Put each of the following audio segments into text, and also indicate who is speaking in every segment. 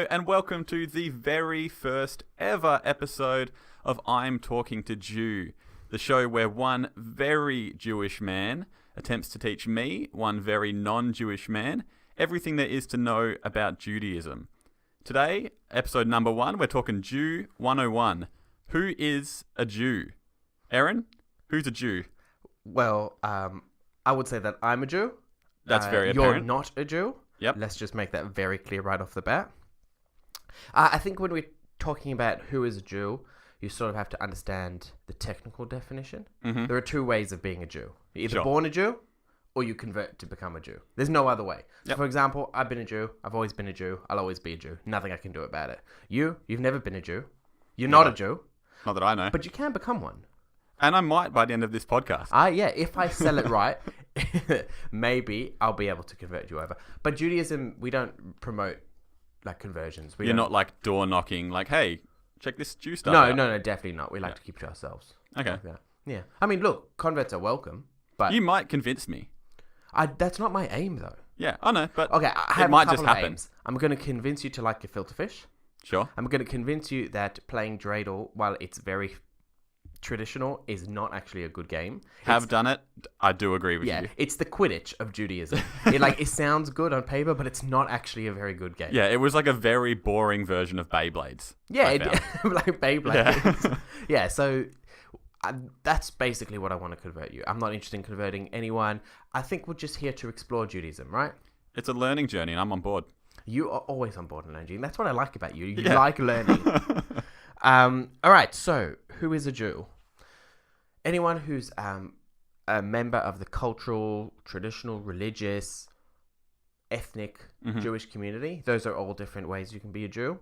Speaker 1: Hello and welcome to the very first ever episode of I'm Talking to Jew, the show where one very Jewish man attempts to teach me, one very non-Jewish man, everything there is to know about Judaism. Today, episode number 1, we're talking Jew 101. Who is a Jew? Aaron, who's a Jew?
Speaker 2: Well, I would say that I'm a Jew.
Speaker 1: That's very apparent.
Speaker 2: You're not a Jew.
Speaker 1: Yep.
Speaker 2: Let's just make that very clear right off the bat. I think when we're talking about who is a Jew, you sort of have to understand the technical definition.
Speaker 1: Mm-hmm.
Speaker 2: There are two ways of being a Jew. You're either
Speaker 1: Sure.
Speaker 2: born a Jew or you convert to become a Jew. There's no other way. So
Speaker 1: Yep.
Speaker 2: for example, I've been a Jew. I've always been a Jew. I'll always be a Jew. Nothing I can do about it. You've never been a Jew. You're not a Jew,
Speaker 1: Not that I know.
Speaker 2: but you can become one.
Speaker 1: And I might by the end of this podcast.
Speaker 2: Yeah, if I sell it right, maybe I'll be able to convert you over. But Judaism, we don't promote like conversions.
Speaker 1: You're not like door knocking, like, hey, check this Jew stuff
Speaker 2: No,
Speaker 1: out.
Speaker 2: no, definitely not. We like to keep it to ourselves.
Speaker 1: Okay.
Speaker 2: Like that. Yeah. I mean, look, converts are welcome, but
Speaker 1: You might convince me.
Speaker 2: that's not my aim, though.
Speaker 1: Yeah, I know, but
Speaker 2: Okay, I have
Speaker 1: it might
Speaker 2: a
Speaker 1: just
Speaker 2: couple of
Speaker 1: happen.
Speaker 2: aims. I'm going to convince you to like your filter fish.
Speaker 1: Sure.
Speaker 2: I'm going to convince you that playing dreidel, while it's very traditional, is not actually a good game.
Speaker 1: Have done it. I do agree with
Speaker 2: Yeah,
Speaker 1: you.
Speaker 2: it's the Quidditch of Judaism. It sounds good on paper, but it's not actually a very good game.
Speaker 1: Yeah, it was like a very boring version of Beyblades.
Speaker 2: Yeah,
Speaker 1: I found.
Speaker 2: like Beyblade. Yeah, so that's basically what I want to convert you. I'm not interested in converting anyone. I think we're just here to explore Judaism, right?
Speaker 1: It's a learning journey and I'm on board.
Speaker 2: You are always on board in learning. That's what I like about you. You
Speaker 1: Yeah.
Speaker 2: like learning. All right, so who is a Jew? Anyone who's a member of the cultural, traditional, religious, ethnic Jewish community. Those are all different ways you can be a Jew.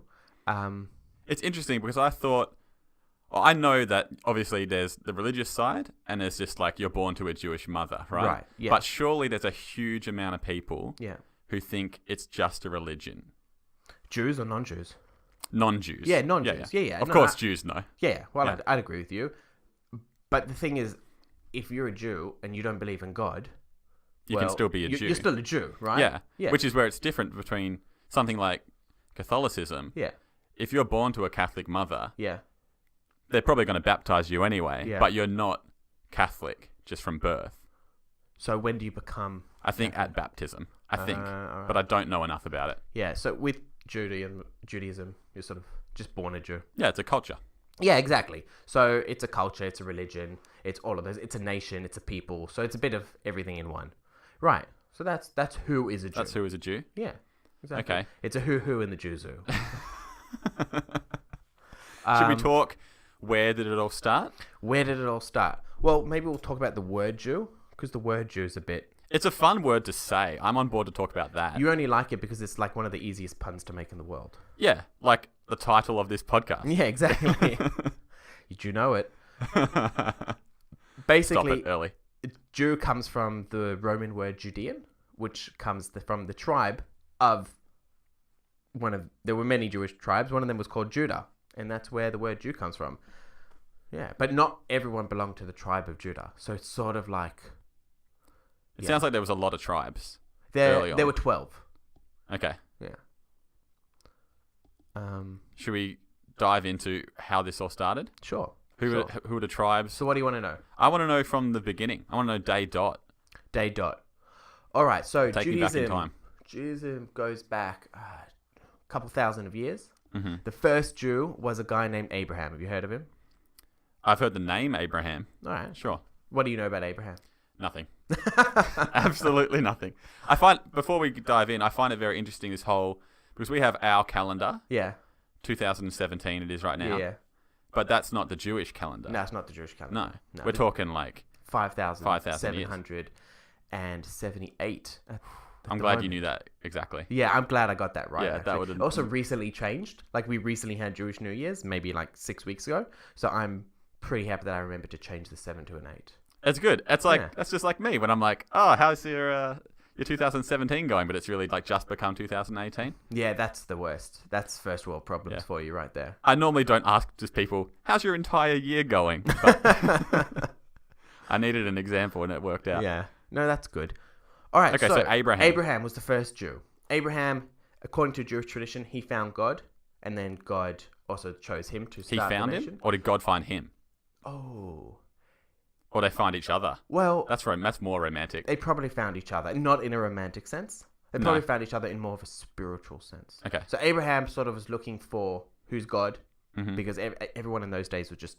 Speaker 1: It's interesting because I know that obviously there's the religious side and there's just like you're born to a Jewish mother, right?
Speaker 2: Right, yeah.
Speaker 1: But surely there's a huge amount of people
Speaker 2: Yeah.
Speaker 1: who think it's just a religion.
Speaker 2: Jews or non-Jews?
Speaker 1: Non-Jews.
Speaker 2: Yeah, non-Jews. Yeah.
Speaker 1: Of
Speaker 2: No,
Speaker 1: course, Jews know.
Speaker 2: Yeah, well,
Speaker 1: Yeah.
Speaker 2: I'd agree with you. But the thing is, if you're a Jew and you don't believe in God,
Speaker 1: You can still be a Jew.
Speaker 2: You're still a Jew, right?
Speaker 1: Yeah. Which is where it's different between something like Catholicism.
Speaker 2: Yeah.
Speaker 1: If you're born to a Catholic mother,
Speaker 2: Yeah.
Speaker 1: they're probably going to baptize you anyway,
Speaker 2: Yeah.
Speaker 1: but you're not Catholic just from birth.
Speaker 2: So when do you become...
Speaker 1: I think at baptism. I think.
Speaker 2: all right.
Speaker 1: But I don't know enough about it.
Speaker 2: Yeah, so with Judaism, you're sort of just born a Jew.
Speaker 1: Yeah, it's a culture.
Speaker 2: Yeah, exactly. So it's a culture, it's a religion, it's all of those. It's a nation, it's a people. So it's a bit of everything in one. Right. So that's who is a Jew.
Speaker 1: That's who is a Jew.
Speaker 2: Yeah, exactly.
Speaker 1: Okay.
Speaker 2: It's a who in the Jew zoo.
Speaker 1: Should we talk, where did it all start?
Speaker 2: Where did it all start? Well, maybe we'll talk about the word Jew, because the word Jew is a bit...
Speaker 1: It's a fun word to say. I'm on board to talk about that.
Speaker 2: You only like it because it's like one of the easiest puns to make in the world.
Speaker 1: Yeah, like the title of this podcast.
Speaker 2: Yeah, exactly. You know it.
Speaker 1: Stop
Speaker 2: Basically,
Speaker 1: it early.
Speaker 2: Jew comes from the Roman word Judean, which comes from the tribe of there were many Jewish tribes. One of them was called Judah, and that's where the word Jew comes from. Yeah, but not everyone belonged to the tribe of Judah. So it's sort of like...
Speaker 1: It sounds like there was a lot of tribes.
Speaker 2: There
Speaker 1: early on.
Speaker 2: were 12.
Speaker 1: Okay.
Speaker 2: Yeah.
Speaker 1: Should we dive into how this all started?
Speaker 2: Sure.
Speaker 1: Who were the tribes?
Speaker 2: So what do you want to know?
Speaker 1: I want to know from the beginning. I want to know day dot.
Speaker 2: Day dot. All right, so
Speaker 1: Take me back in time.
Speaker 2: Judaism goes back a couple thousand of years.
Speaker 1: Mm-hmm.
Speaker 2: The first Jew was a guy named Abraham. Have you heard of him?
Speaker 1: I've heard the name Abraham.
Speaker 2: All right.
Speaker 1: Sure.
Speaker 2: What do you know about Abraham?
Speaker 1: Nothing. Absolutely nothing. Before we dive in, I find it very interesting because we have our calendar,
Speaker 2: Yeah.
Speaker 1: 2017 it is right now.
Speaker 2: Yeah.
Speaker 1: But that's not the Jewish calendar.
Speaker 2: No, it's not the Jewish calendar.
Speaker 1: No. We're talking like
Speaker 2: 5,778.
Speaker 1: I'm glad you knew that exactly.
Speaker 2: Yeah, I'm glad I got that right.
Speaker 1: Yeah,
Speaker 2: actually.
Speaker 1: that would
Speaker 2: also recently changed. Like we recently had Jewish New Year's, maybe like 6 weeks ago. So I'm pretty happy that I remembered to change the 7 to an 8.
Speaker 1: It's good. It's like
Speaker 2: Yeah.
Speaker 1: That's just like me when I'm like, oh, how's your 2017 going? But it's really like just become 2018.
Speaker 2: Yeah, that's the worst. That's first world problems for you right there.
Speaker 1: I normally don't ask just people, how's your entire year going? But I needed an example and it worked out.
Speaker 2: Yeah. No, that's good. All right.
Speaker 1: Okay, so Abraham.
Speaker 2: Abraham was the first Jew. Abraham according to Jewish tradition, he found God, and then God also chose him to
Speaker 1: He
Speaker 2: start
Speaker 1: found
Speaker 2: the
Speaker 1: him,
Speaker 2: nation.
Speaker 1: or did God find him?
Speaker 2: Oh,
Speaker 1: Or they find each other?
Speaker 2: well,
Speaker 1: That's more romantic.
Speaker 2: they probably found each other, not in a romantic sense. They
Speaker 1: No.
Speaker 2: probably found each other in more of a spiritual sense.
Speaker 1: Okay.
Speaker 2: So Abraham sort of was looking for who's God,
Speaker 1: Mhm.
Speaker 2: because everyone in those days was just,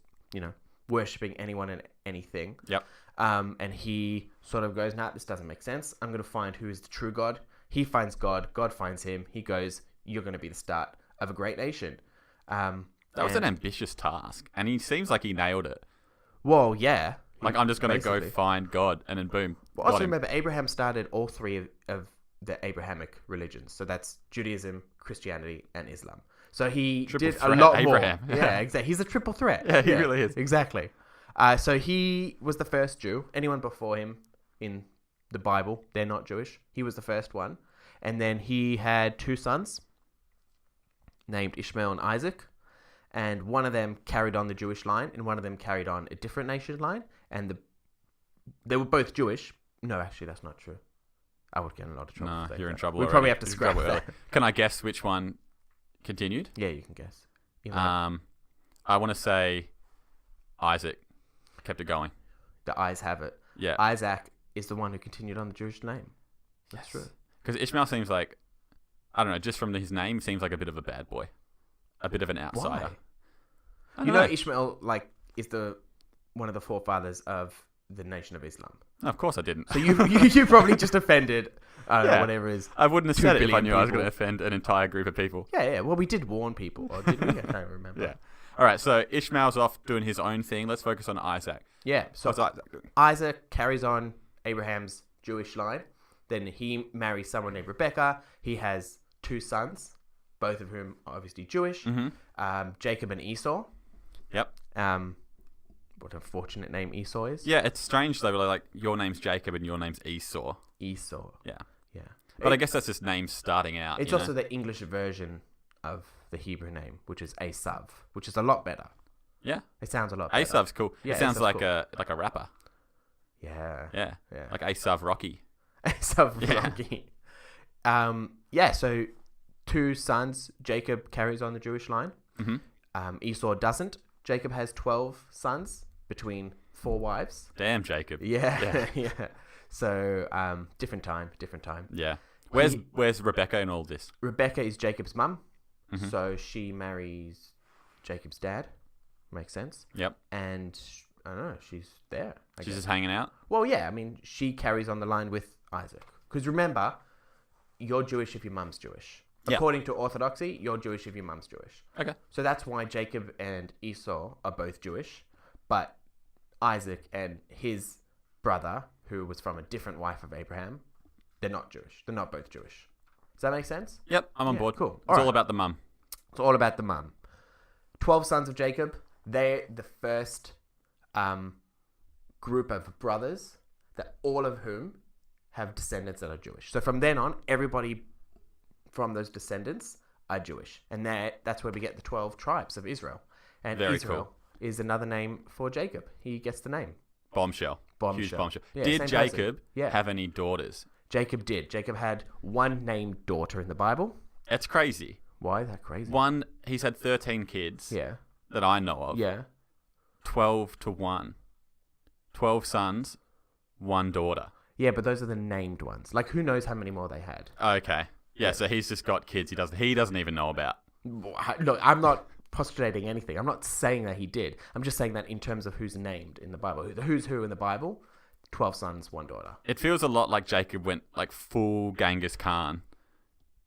Speaker 2: worshipping anyone and anything.
Speaker 1: Yep.
Speaker 2: And he sort of goes, nah, this doesn't make sense. I'm going to find who is the true God. He finds God. God finds him. He goes, you're going to be the start of a great nation.
Speaker 1: That was an ambitious task, and he seems like he nailed it.
Speaker 2: Well, yeah.
Speaker 1: Like, I'm just going to go
Speaker 2: Basically.
Speaker 1: find God, and then boom.
Speaker 2: Well,
Speaker 1: got
Speaker 2: also
Speaker 1: him.
Speaker 2: remember, Abraham started all three of the Abrahamic religions. So that's Judaism, Christianity, and Islam. So he
Speaker 1: Triple
Speaker 2: did a
Speaker 1: threat
Speaker 2: lot
Speaker 1: Abraham.
Speaker 2: more. Yeah, exactly. He's a triple threat.
Speaker 1: Yeah, he really is.
Speaker 2: Exactly. So he was the first Jew. Anyone before him in the Bible, they're not Jewish. He was the first one. And then he had 2 sons named Ishmael and Isaac. And one of them carried on the Jewish line, and one of them carried on a different nation line. And they were both Jewish. No, actually, that's not true. I would get in a lot of trouble.
Speaker 1: No,
Speaker 2: for
Speaker 1: you're in
Speaker 2: that.
Speaker 1: trouble
Speaker 2: We
Speaker 1: already.
Speaker 2: probably have to
Speaker 1: You're in
Speaker 2: scrap
Speaker 1: trouble
Speaker 2: that.
Speaker 1: early. Can I guess which one continued?
Speaker 2: Yeah, you can guess.
Speaker 1: I want to say Isaac kept it going.
Speaker 2: The eyes have it.
Speaker 1: Yeah.
Speaker 2: Isaac is the one who continued on the Jewish name. That's true.
Speaker 1: Because Ishmael seems like, I don't know, just from his name, seems like a bit of a bad boy. A bit of an outsider.
Speaker 2: Why? You know, Ishmael is one of the forefathers of the Nation of Islam.
Speaker 1: No, of course I didn't.
Speaker 2: So you probably just offended, I don't know, whatever it is.
Speaker 1: I wouldn't have
Speaker 2: 2
Speaker 1: said it if I
Speaker 2: billion
Speaker 1: knew I was
Speaker 2: people.
Speaker 1: going to offend an entire group of people.
Speaker 2: Yeah. Well, we did warn people, or didn't we? I can't remember.
Speaker 1: Yeah. All right, so Ishmael's off doing his own thing. Let's focus on Isaac.
Speaker 2: Yeah. So
Speaker 1: What's Isaac doing?
Speaker 2: Isaac carries on Abraham's Jewish line. Then he marries someone named Rebecca. He has 2 sons, both of whom are obviously Jewish.
Speaker 1: Mm-hmm.
Speaker 2: Jacob and Esau.
Speaker 1: Yep.
Speaker 2: What a fortunate name Esau is.
Speaker 1: Yeah, it's strange though. Like your name's Jacob and your name's Esau.
Speaker 2: Esau.
Speaker 1: Yeah.
Speaker 2: Yeah.
Speaker 1: But I guess that's just names starting out.
Speaker 2: It's also the English version of the Hebrew name, which is Esav, which is a lot better.
Speaker 1: Yeah.
Speaker 2: It sounds a lot better.
Speaker 1: Asav's cool.
Speaker 2: Yeah,
Speaker 1: it sounds
Speaker 2: Asav's
Speaker 1: like
Speaker 2: cool.
Speaker 1: a rapper.
Speaker 2: Yeah.
Speaker 1: Yeah.
Speaker 2: Yeah.
Speaker 1: Like Asav Rocky.
Speaker 2: Esav
Speaker 1: Yeah.
Speaker 2: Rocky. So 2 sons. Jacob carries on the Jewish line.
Speaker 1: Mm-hmm.
Speaker 2: Esau doesn't. Jacob has 12 sons between 4 wives.
Speaker 1: Damn, Jacob.
Speaker 2: Yeah. Yeah. So, different time.
Speaker 1: Yeah. Where's Rebecca in all this?
Speaker 2: Rebecca is Jacob's mum.
Speaker 1: Mhm.
Speaker 2: So she marries Jacob's dad. Makes sense.
Speaker 1: Yep.
Speaker 2: And I don't know, she's there. I
Speaker 1: She's
Speaker 2: guess.
Speaker 1: just hanging out.
Speaker 2: Well, yeah, I mean, she carries on the line with Isaac. Because remember, you're Jewish if your mum's Jewish.
Speaker 1: Yeah.
Speaker 2: According to Orthodoxy, you're Jewish if your mum's Jewish.
Speaker 1: Okay.
Speaker 2: So that's why Jacob and Esau are both Jewish. But Isaac and his brother, who was from a different wife of Abraham, they're not Jewish. They're not both Jewish. Does that make sense?
Speaker 1: Yep, I'm on
Speaker 2: Yeah,
Speaker 1: board.
Speaker 2: cool.
Speaker 1: It's
Speaker 2: All
Speaker 1: all
Speaker 2: right.
Speaker 1: about the mum.
Speaker 2: It's all about the mum. 12 sons of Jacob. They're the first group of brothers, that all of whom have descendants that are Jewish. So from then on, everybody from those descendants are Jewish. And that's where we get the 12 tribes of Israel. And
Speaker 1: Very
Speaker 2: Israel
Speaker 1: cool.
Speaker 2: is another name for Jacob. He gets the name.
Speaker 1: Bombshell.
Speaker 2: Bombshell.
Speaker 1: Huge bombshell.
Speaker 2: Yeah,
Speaker 1: Did
Speaker 2: same
Speaker 1: Jacob
Speaker 2: person. Yeah.
Speaker 1: have any daughters?
Speaker 2: Jacob did. Jacob had one named daughter in the Bible.
Speaker 1: That's crazy.
Speaker 2: Why is that crazy?
Speaker 1: He's had 13 kids
Speaker 2: Yeah.
Speaker 1: that I know of.
Speaker 2: Yeah.
Speaker 1: 12 to 1. 12 sons, 1 daughter.
Speaker 2: Yeah, but those are the named ones. Like, who knows how many more they had?
Speaker 1: Okay. Yeah, so he's just got kids he doesn't even know about.
Speaker 2: Look, I'm not postulating anything. I'm not saying that he did. I'm just saying that in terms of who's named in the Bible. Who's who in the Bible? 12 sons, 1 daughter.
Speaker 1: It feels a lot like Jacob went like full Genghis Khan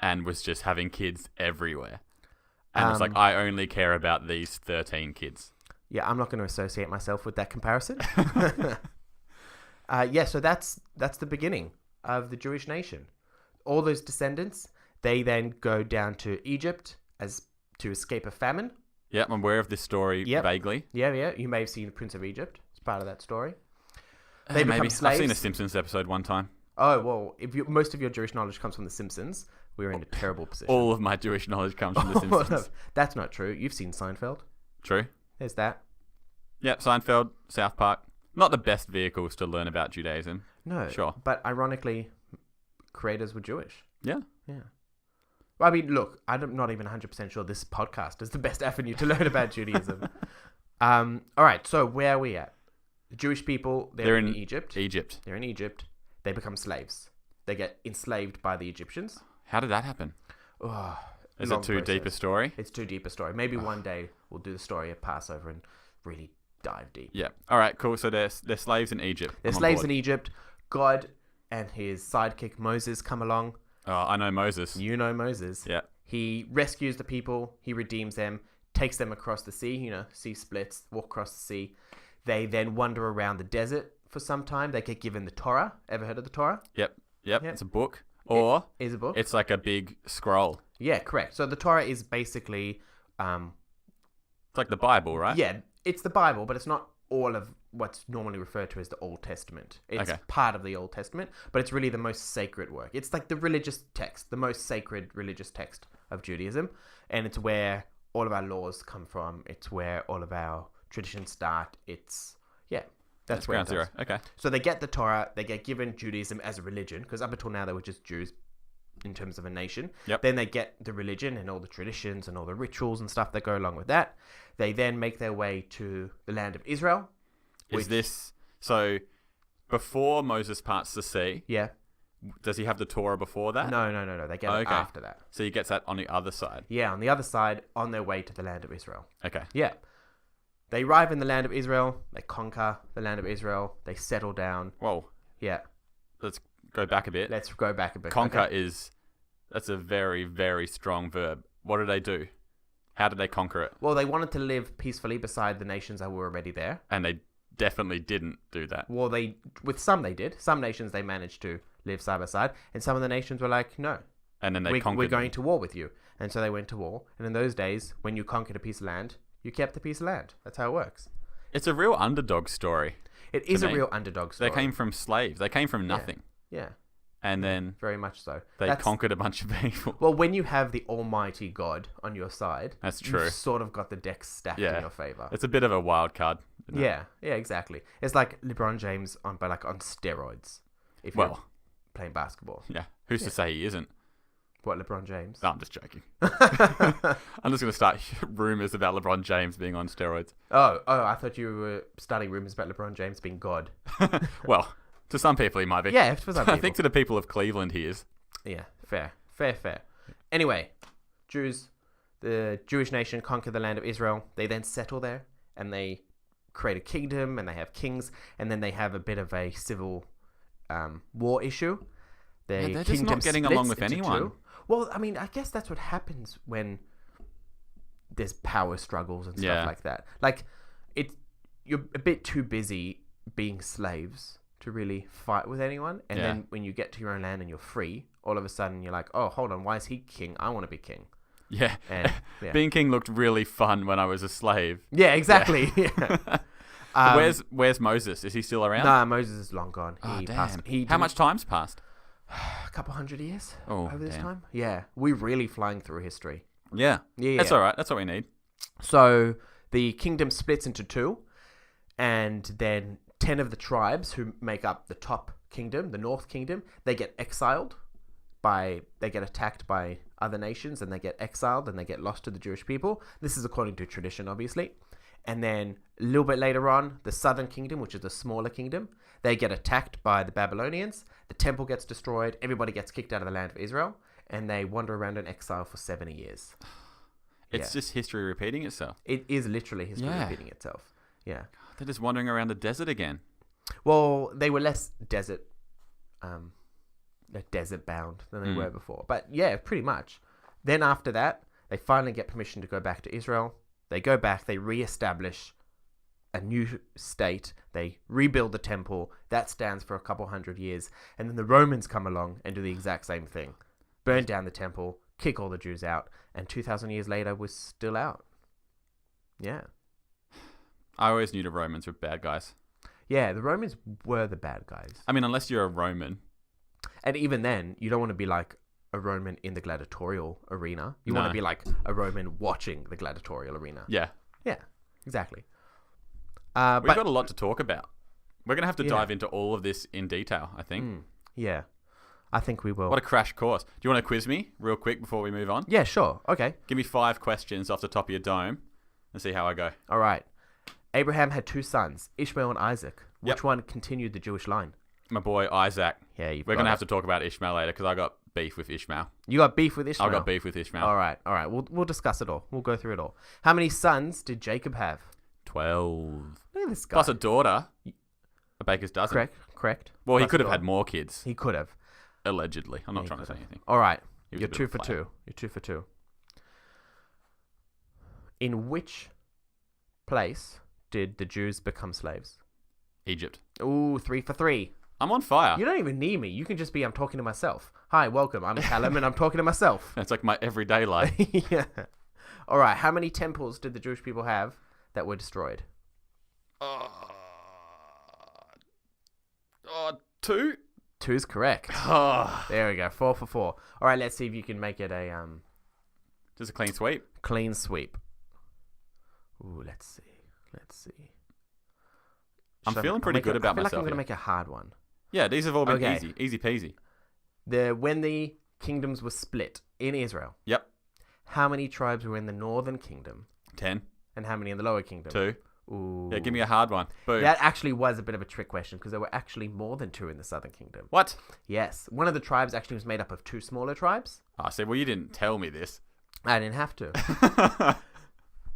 Speaker 1: and was just having kids everywhere. And it's like, I only care about these 13 kids.
Speaker 2: Yeah, I'm not going to associate myself with that comparison. So that's the beginning of the Jewish nation. All those descendants, they then go down to Egypt to escape a famine.
Speaker 1: Yep, I'm aware of this story
Speaker 2: Yep.
Speaker 1: vaguely.
Speaker 2: Yeah. You may have seen the Prince of Egypt. It's part of that story. They become
Speaker 1: Maybe.
Speaker 2: slaves.
Speaker 1: I've seen a Simpsons episode one time.
Speaker 2: Oh, well, if most of your Jewish knowledge comes from The Simpsons, we're in a terrible position.
Speaker 1: All of my Jewish knowledge comes from the Simpsons.
Speaker 2: That's not true. You've seen Seinfeld.
Speaker 1: True.
Speaker 2: There's that.
Speaker 1: Yep, Seinfeld, South Park. Not the best vehicles to learn about Judaism.
Speaker 2: No.
Speaker 1: Sure.
Speaker 2: But ironically, creators were Jewish.
Speaker 1: Yeah.
Speaker 2: Yeah. I mean, look, I'm not even 100% sure this podcast is the best avenue to learn about Judaism. All right, so where are we at? The Jewish people, they're in Egypt.
Speaker 1: Egypt.
Speaker 2: They're in Egypt. They become slaves. They get enslaved by the Egyptians.
Speaker 1: How did that happen?
Speaker 2: Oh,
Speaker 1: Is it too deep a story?
Speaker 2: It's too deep a story. Maybe one day we'll do the story at Passover and really dive deep.
Speaker 1: Yeah. All right, cool. So they're slaves in Egypt.
Speaker 2: They're slaves in Egypt. God and his sidekick Moses come along.
Speaker 1: Oh, I know Moses.
Speaker 2: You know Moses.
Speaker 1: Yeah.
Speaker 2: He rescues the people. He redeems them. Takes them across the sea. You know, sea splits. Walk across the sea. They then wander around the desert for some time. They get given the Torah. Ever heard of the Torah?
Speaker 1: Yep. It's a book. Or
Speaker 2: it is a book.
Speaker 1: It's like a big scroll.
Speaker 2: Yeah, correct. So the Torah is basically...
Speaker 1: it's like the Bible, right?
Speaker 2: Yeah, it's the Bible, but it's not all of what's normally referred to as the Old Testament. It's part of the Old Testament, but it's really the most sacred work. It's like the religious text, the most sacred religious text of Judaism, and it's where all of our laws come from. It's where all of our traditions start. That's where
Speaker 1: ground zero. Okay.
Speaker 2: So they get the Torah, they get given Judaism as a religion, because up until now they were just Jews in terms of a nation.
Speaker 1: Yep.
Speaker 2: Then they get the religion and all the traditions and all the rituals and stuff that go along with that. They then make their way to the land of Israel.
Speaker 1: Is this... So, before Moses parts the sea...
Speaker 2: Yeah.
Speaker 1: Does he have the Torah before that?
Speaker 2: No. They get it after that.
Speaker 1: So he gets that on the other side?
Speaker 2: Yeah, on the other side, on their way to the land of Israel.
Speaker 1: Okay.
Speaker 2: Yeah. They arrive in the land of Israel. They conquer the land of Israel. They settle down.
Speaker 1: Whoa.
Speaker 2: Yeah.
Speaker 1: Let's go back a bit.
Speaker 2: Let's go back a bit.
Speaker 1: Conquer is... That's a very, very strong verb. What did they do? How did they conquer it?
Speaker 2: Well, they wanted to live peacefully beside the nations that were already there.
Speaker 1: And they definitely didn't do that.
Speaker 2: Well, with some they did. Some nations they managed to live side by side. And some of the nations were like, no.
Speaker 1: And then
Speaker 2: we're going to war with you. And so they went to war. And in those days, when you conquered a piece of land, you kept the piece of land. That's how it works.
Speaker 1: It's a real underdog story.
Speaker 2: It is a real underdog story.
Speaker 1: They came from slaves. They came from nothing.
Speaker 2: Yeah.
Speaker 1: And then...
Speaker 2: Very much so.
Speaker 1: They conquered a bunch of people.
Speaker 2: Well, when you have the almighty God on your side...
Speaker 1: That's true.
Speaker 2: You've sort of got the deck stacked in your favor.
Speaker 1: It's a bit of a wild card.
Speaker 2: Yeah, exactly. It's like LeBron James on steroids. If you're playing basketball.
Speaker 1: Yeah. Who's to say he isn't?
Speaker 2: What, LeBron James?
Speaker 1: No, I'm just joking. I'm just going to start rumors about LeBron James being on steroids.
Speaker 2: Oh, I thought you were starting rumors about LeBron James being God.
Speaker 1: Well, to some people he might be.
Speaker 2: Yeah, for some people.
Speaker 1: I think to the people of Cleveland he is.
Speaker 2: Yeah, fair. Anyway, the Jewish nation conquer the land of Israel. They then settle there and they create a kingdom and they have kings and then they have a bit of a civil war issue.
Speaker 1: They're just not getting along with anyone.
Speaker 2: Two. Well, I mean, I guess that's what happens when there's power struggles and stuff like that. Like, you're a bit too busy being slaves to really fight with anyone. And then when you get to your own land and you're free, all of a sudden you're like, oh, hold on, why is he king? I want to be king.
Speaker 1: Yeah. And, being king looked really fun when I was a slave.
Speaker 2: Yeah, exactly. Yeah.
Speaker 1: Where's Moses? Is he still around?
Speaker 2: Nah, Moses is long gone.
Speaker 1: Damn. How much time's passed?
Speaker 2: A couple hundred years over this
Speaker 1: damn.
Speaker 2: time. Yeah, we're really flying through history.
Speaker 1: Yeah. That's all right. That's what we need.
Speaker 2: So the kingdom splits into two, and then 10 of the tribes who make up the top kingdom, the North Kingdom, they get exiled. They get attacked by other nations, and they get exiled, and they get lost to the Jewish people. This is according to tradition, obviously. And then a little bit later on, the Southern Kingdom, which is the smaller kingdom, they get attacked by the Babylonians. The temple gets destroyed. Everybody gets kicked out of the land of Israel. And they wander around in exile for 70 years.
Speaker 1: It's just history repeating itself.
Speaker 2: It is literally history repeating itself. Yeah.
Speaker 1: They're just wandering around the desert again.
Speaker 2: Well, they were less desert bound than they were before. But yeah, pretty much. Then after that, they finally get permission to go back to Israel. They go back, they re-establish a new state, they rebuild the temple, that stands for a couple hundred years, and then the Romans come along and do the exact same thing. Burn down the temple, kick all the Jews out, and 2,000 years later, we're still out. Yeah.
Speaker 1: I always knew the Romans were bad guys.
Speaker 2: Yeah, the Romans were the bad guys.
Speaker 1: I mean, unless you're a Roman.
Speaker 2: And even then, you don't want to be like a Roman in the gladiatorial arena. You want to be like a Roman watching the gladiatorial arena.
Speaker 1: Yeah.
Speaker 2: Yeah, exactly.
Speaker 1: We've got a lot to talk about. We're going to have to dive into all of this in detail, I think.
Speaker 2: Yeah. I think we will.
Speaker 1: What a crash course. Do you want to quiz me real quick before we move on?
Speaker 2: Yeah, sure. Okay.
Speaker 1: Give me 5 questions off the top of your dome and see how I go.
Speaker 2: All right. Abraham had 2 sons, Ishmael and Isaac. Which
Speaker 1: Yep.
Speaker 2: one continued the Jewish line?
Speaker 1: My boy Isaac.
Speaker 2: Yeah,
Speaker 1: We're going to have to talk about Ishmael later because I got beef with Ishmael.
Speaker 2: You got beef with Ishmael?
Speaker 1: I got beef with Ishmael.
Speaker 2: All right. We'll discuss it all. We'll go through it all. How many sons did Jacob have?
Speaker 1: 12.
Speaker 2: Look at this guy.
Speaker 1: Plus a daughter. A baker's dozen.
Speaker 2: Correct.
Speaker 1: Well, he
Speaker 2: Plus
Speaker 1: could
Speaker 2: a
Speaker 1: have had
Speaker 2: daughter.
Speaker 1: more kids.
Speaker 2: He could have.
Speaker 1: Allegedly. I'm not
Speaker 2: He
Speaker 1: trying to
Speaker 2: could
Speaker 1: say anything.
Speaker 2: All right.
Speaker 1: He was
Speaker 2: You're
Speaker 1: a bit
Speaker 2: 2
Speaker 1: of
Speaker 2: for
Speaker 1: a player.
Speaker 2: 2. You're 2 for 2. In which place did the Jews become slaves?
Speaker 1: Egypt.
Speaker 2: Ooh, 3 for 3.
Speaker 1: I'm on fire.
Speaker 2: You don't even need me. You can just be, I'm talking to myself. Hi, welcome. I'm Callum and I'm talking to myself.
Speaker 1: That's like my everyday life.
Speaker 2: Yeah. All right. How many temples did the Jewish people have that were destroyed?
Speaker 1: 2?
Speaker 2: 2 is correct.
Speaker 1: Oh,
Speaker 2: There we go. 4 for 4. All right. Let's see if you can make it a
Speaker 1: just a clean sweep.
Speaker 2: clean sweep. Ooh, let's see.
Speaker 1: I'm feeling pretty good about
Speaker 2: I feel like I'm
Speaker 1: myself
Speaker 2: going to
Speaker 1: here.
Speaker 2: make a hard one.
Speaker 1: Yeah, these have all been
Speaker 2: Okay.
Speaker 1: easy. Easy peasy.
Speaker 2: When the kingdoms were split in Israel,
Speaker 1: Yep.
Speaker 2: how many tribes were in the northern kingdom
Speaker 1: 10.
Speaker 2: and how many in the lower kingdom?
Speaker 1: 2.
Speaker 2: Ooh.
Speaker 1: Yeah, give me a hard one. Boom.
Speaker 2: That actually was a bit of a trick question because there were actually more than 2 in the southern kingdom.
Speaker 1: What?
Speaker 2: Yes. One of the tribes actually was made up of 2 smaller tribes.
Speaker 1: I said, well, you didn't tell me this.
Speaker 2: I didn't have to.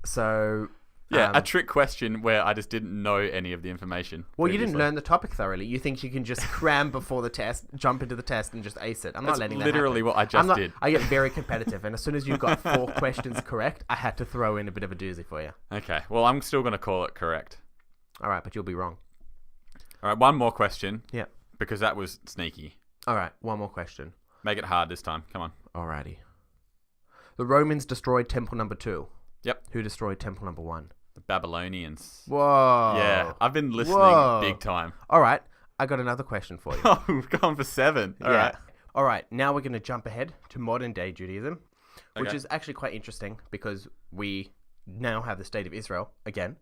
Speaker 2: So...
Speaker 1: Yeah, a trick question where I just didn't know any of the information.
Speaker 2: Well, you didn't
Speaker 1: previously.
Speaker 2: learn the topic thoroughly. You think you can just cram before the test, jump into the test, and just ace it. I'm not
Speaker 1: That's
Speaker 2: letting that
Speaker 1: literally
Speaker 2: happen.
Speaker 1: what I just did.
Speaker 2: I get very competitive, and as soon as you got 4 questions correct, I had to throw in a bit of a doozy for you.
Speaker 1: Okay, well, I'm still going to call it correct.
Speaker 2: All right, but you'll be wrong.
Speaker 1: All right, one more question.
Speaker 2: Yeah.
Speaker 1: Because that was sneaky.
Speaker 2: All right, one more question.
Speaker 1: Make it hard this time. Come on.
Speaker 2: Alrighty. The Romans destroyed Temple number 2.
Speaker 1: Yep.
Speaker 2: Who destroyed Temple number 1?
Speaker 1: The Babylonians.
Speaker 2: Whoa.
Speaker 1: Yeah, I've been listening
Speaker 2: Whoa.
Speaker 1: big time.
Speaker 2: All right, I got another question for you.
Speaker 1: Oh, we've gone for 7. All right.
Speaker 2: All right, now we're going to jump ahead to modern day Judaism, which
Speaker 1: Okay.
Speaker 2: is actually quite interesting because we now have the state of Israel again.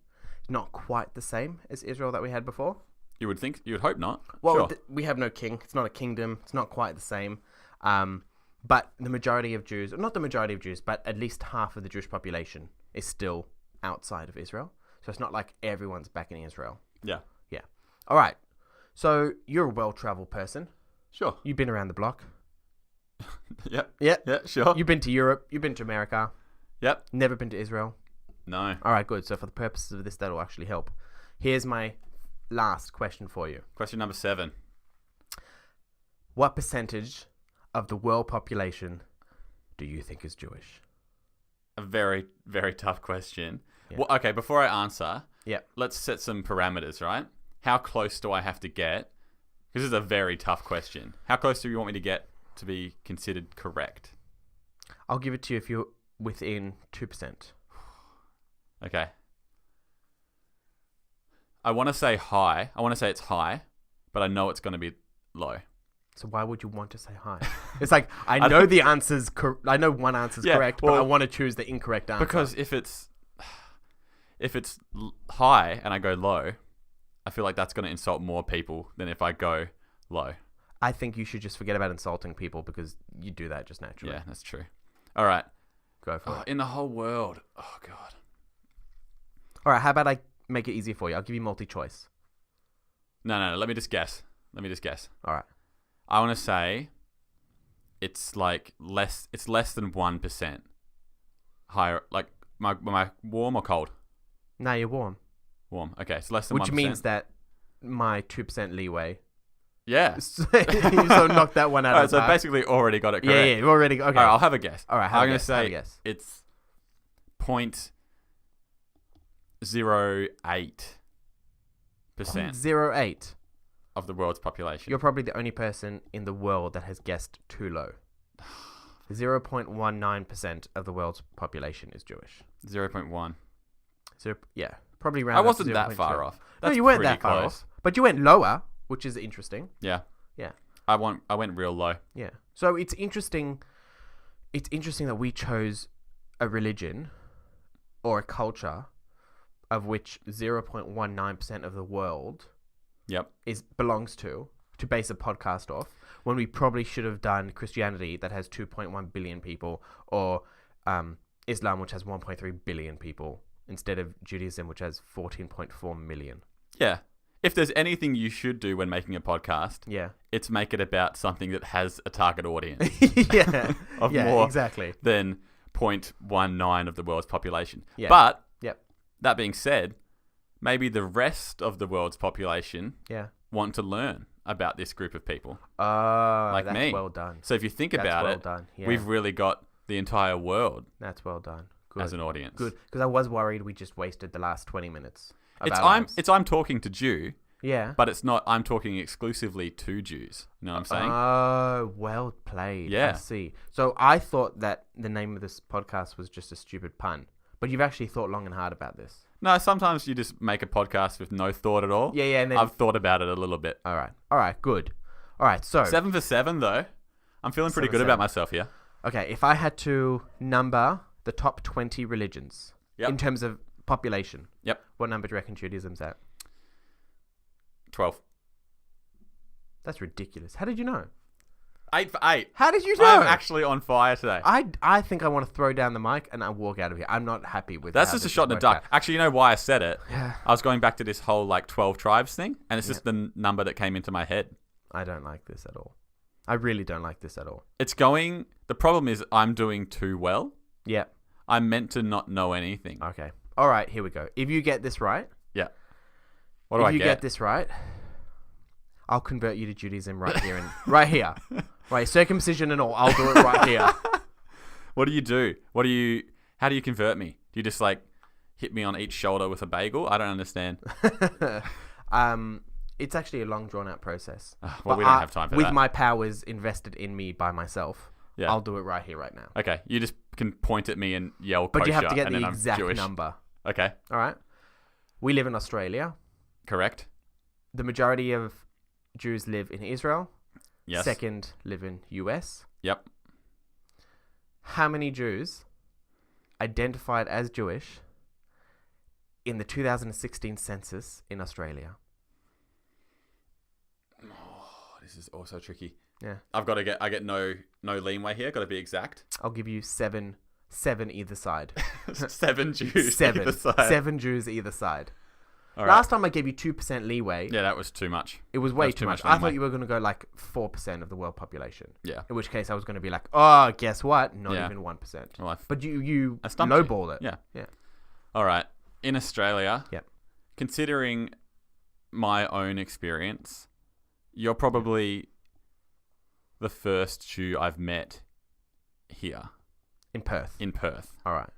Speaker 2: Not quite the same as Israel that we had before.
Speaker 1: You would think, you would hope not.
Speaker 2: Well,
Speaker 1: Sure.
Speaker 2: we have no king. It's not a kingdom. It's not quite the same. But the majority of Jews, or not the majority of Jews, but at least half of the Jewish population is still outside of Israel. So it's not like everyone's back in Israel.
Speaker 1: Yeah.
Speaker 2: Yeah. All right. So you're a well-traveled person.
Speaker 1: Sure.
Speaker 2: You've been around the block.
Speaker 1: Yep.
Speaker 2: Yeah.
Speaker 1: Yeah, sure.
Speaker 2: You've been to Europe. You've been to America.
Speaker 1: Yep.
Speaker 2: Never been to Israel.
Speaker 1: No.
Speaker 2: All right, good. So for the purposes of this, that'll actually help. Here's my last question for you.
Speaker 1: Question number 7.
Speaker 2: What percentage of the world population do you think is Jewish?
Speaker 1: A very, very tough question.
Speaker 2: Yeah.
Speaker 1: Well, okay, before I answer,
Speaker 2: Yeah.
Speaker 1: let's set some parameters, right? How close do I have to get? This is a very tough question. How close do you want me to get to be considered correct?
Speaker 2: I'll give it to you if you're within 2%.
Speaker 1: Okay. I want to say high. I want to say it's high, but I know it's going to be low.
Speaker 2: So why would you want to say high? It's like, I know the answer's I know one answer's
Speaker 1: Yeah,
Speaker 2: correct, but
Speaker 1: well,
Speaker 2: I want to choose the incorrect answer.
Speaker 1: Because if it's high and I go low, I feel like that's going to insult more people than if I go low.
Speaker 2: I think you should just forget about insulting people because you do that just naturally.
Speaker 1: Yeah, that's true. All right.
Speaker 2: Go for it.
Speaker 1: In the whole world. Oh, God.
Speaker 2: All right, how about I make it easier for you? I'll give you multi-choice.
Speaker 1: No. Let me just guess.
Speaker 2: All right.
Speaker 1: I want to say it's like less. It's less than 1% higher. Like my warm or cold?
Speaker 2: Now you're warm.
Speaker 1: Warm. Okay, it's less than 1%.
Speaker 2: Which means that my 2% leeway.
Speaker 1: Yeah.
Speaker 2: So knock that one out
Speaker 1: All right,
Speaker 2: of the
Speaker 1: so
Speaker 2: park.
Speaker 1: basically already got it correct.
Speaker 2: Yeah, you already. Okay.
Speaker 1: All right, I'll have a guess.
Speaker 2: All right,
Speaker 1: I'm going to
Speaker 2: have a
Speaker 1: say
Speaker 2: guess.
Speaker 1: it's 0.08%
Speaker 2: 0.08.
Speaker 1: of the world's population.
Speaker 2: You're probably the only person in the world that has guessed too low. 0.19% of the world's population is Jewish.
Speaker 1: 0.1.
Speaker 2: Yeah, probably round.
Speaker 1: I
Speaker 2: up
Speaker 1: wasn't
Speaker 2: to
Speaker 1: that
Speaker 2: 0.2.
Speaker 1: far off.
Speaker 2: No,
Speaker 1: That's
Speaker 2: you weren't
Speaker 1: pretty
Speaker 2: that far
Speaker 1: close.
Speaker 2: off, but you went lower, which is interesting.
Speaker 1: Yeah.
Speaker 2: Yeah.
Speaker 1: I went real low.
Speaker 2: Yeah. So it's interesting. It's interesting that we chose a religion or a culture of which 0.19% of the world
Speaker 1: Yep.
Speaker 2: belongs to to base a podcast off when we probably should have done Christianity that has 2.1 billion people, or Islam, which has 1.3 billion people, instead of Judaism, which has 14.4 million.
Speaker 1: Yeah. If there's anything you should do when making a podcast,
Speaker 2: Yeah.
Speaker 1: it's make it about something that has a target audience
Speaker 2: Yeah.
Speaker 1: of
Speaker 2: Yeah,
Speaker 1: more
Speaker 2: exactly.
Speaker 1: than 0.19 of the world's population.
Speaker 2: Yeah.
Speaker 1: But
Speaker 2: Yep.
Speaker 1: that being said, maybe the rest of the world's population
Speaker 2: Yeah.
Speaker 1: want to learn about this group of people.
Speaker 2: Like that's
Speaker 1: me.
Speaker 2: well done.
Speaker 1: So if you think
Speaker 2: That's
Speaker 1: about
Speaker 2: well
Speaker 1: it,
Speaker 2: done. Yeah.
Speaker 1: we've really got the entire world
Speaker 2: That's well done. Good.
Speaker 1: as an audience.
Speaker 2: Good. Because I was worried we just wasted the last 20 minutes. Of
Speaker 1: It's
Speaker 2: our lives.
Speaker 1: I'm talking to Jew,
Speaker 2: Yeah.
Speaker 1: but it's not I'm talking exclusively to Jews. You know what I'm saying?
Speaker 2: Oh, well played.
Speaker 1: Yeah.
Speaker 2: I see. So I thought that the name of this podcast was just a stupid pun, but you've actually thought long and hard about this.
Speaker 1: No, sometimes you just make a podcast with no thought at all.
Speaker 2: Yeah, yeah. And then
Speaker 1: I've thought about it a little bit.
Speaker 2: all right, good. All right, so
Speaker 1: 7 for 7 though. I'm feeling pretty
Speaker 2: 7
Speaker 1: good
Speaker 2: for
Speaker 1: about
Speaker 2: 7.
Speaker 1: myself here.
Speaker 2: okay, if I had to number the top 20 religions
Speaker 1: Yep.
Speaker 2: in terms of population,
Speaker 1: Yep.
Speaker 2: what number do you reckon Judaism's at?
Speaker 1: 12.
Speaker 2: That's ridiculous. How did you know?
Speaker 1: 8 for 8.
Speaker 2: How did you know?
Speaker 1: I'm actually on fire today.
Speaker 2: I think I want to throw down the mic and I walk out of here. I'm not happy with
Speaker 1: That's
Speaker 2: how
Speaker 1: just a
Speaker 2: this
Speaker 1: shot in the
Speaker 2: worked
Speaker 1: dark.
Speaker 2: out.
Speaker 1: Actually, you know why I said it?
Speaker 2: Yeah.
Speaker 1: I was going back to this whole 12 tribes thing, and it's just the number that came into my head.
Speaker 2: I don't like this at all. I really don't like this at all.
Speaker 1: The problem is I'm doing too well.
Speaker 2: Yeah.
Speaker 1: I'm meant to not know anything.
Speaker 2: Okay. All right, here we go. If you get this right,
Speaker 1: Yeah. What do I
Speaker 2: if you
Speaker 1: get?
Speaker 2: get this right, I'll convert you to Judaism right here and right here. Right, circumcision and all. I'll do it right here.
Speaker 1: What do you do? How do you convert me? Do you just hit me on each shoulder with a bagel? I don't understand.
Speaker 2: It's actually a long drawn out process.
Speaker 1: Well,
Speaker 2: But
Speaker 1: we don't have time for
Speaker 2: with
Speaker 1: that.
Speaker 2: my powers invested in me by myself,
Speaker 1: Yeah.
Speaker 2: I'll do it right here, right now.
Speaker 1: Okay, you just can point at me and yell
Speaker 2: But you have to
Speaker 1: kosher,
Speaker 2: get
Speaker 1: and
Speaker 2: the
Speaker 1: then I'm
Speaker 2: exact
Speaker 1: Jewish.
Speaker 2: number.
Speaker 1: Okay,
Speaker 2: All right. We live in Australia.
Speaker 1: correct.
Speaker 2: The majority of Jews live in Israel.
Speaker 1: Yes.
Speaker 2: Second, live in US.
Speaker 1: Yep.
Speaker 2: How many Jews identified as Jewish in the 2016 census in Australia?
Speaker 1: Oh, this is also tricky.
Speaker 2: Yeah.
Speaker 1: I get no leeway here. Got to be exact.
Speaker 2: I'll give you seven either side.
Speaker 1: 7 Jews.
Speaker 2: Seven.
Speaker 1: either side.
Speaker 2: 7 Jews either side.
Speaker 1: All right.
Speaker 2: Last time I gave you 2% leeway.
Speaker 1: Yeah, that was too much.
Speaker 2: It was way
Speaker 1: was
Speaker 2: too
Speaker 1: too
Speaker 2: much.
Speaker 1: much
Speaker 2: I thought
Speaker 1: leeway.
Speaker 2: you were going to go 4% of the world population.
Speaker 1: Yeah.
Speaker 2: In which case I was going to be oh, guess what? Not
Speaker 1: Yeah.
Speaker 2: even 1%.
Speaker 1: Well,
Speaker 2: But you
Speaker 1: I stumped you.
Speaker 2: lowballed it.
Speaker 1: Yeah.
Speaker 2: Yeah.
Speaker 1: All right. In Australia,
Speaker 2: Yep.
Speaker 1: considering my own experience, you're probably the first Jew I've met here
Speaker 2: In Perth.
Speaker 1: in Perth.
Speaker 2: All right.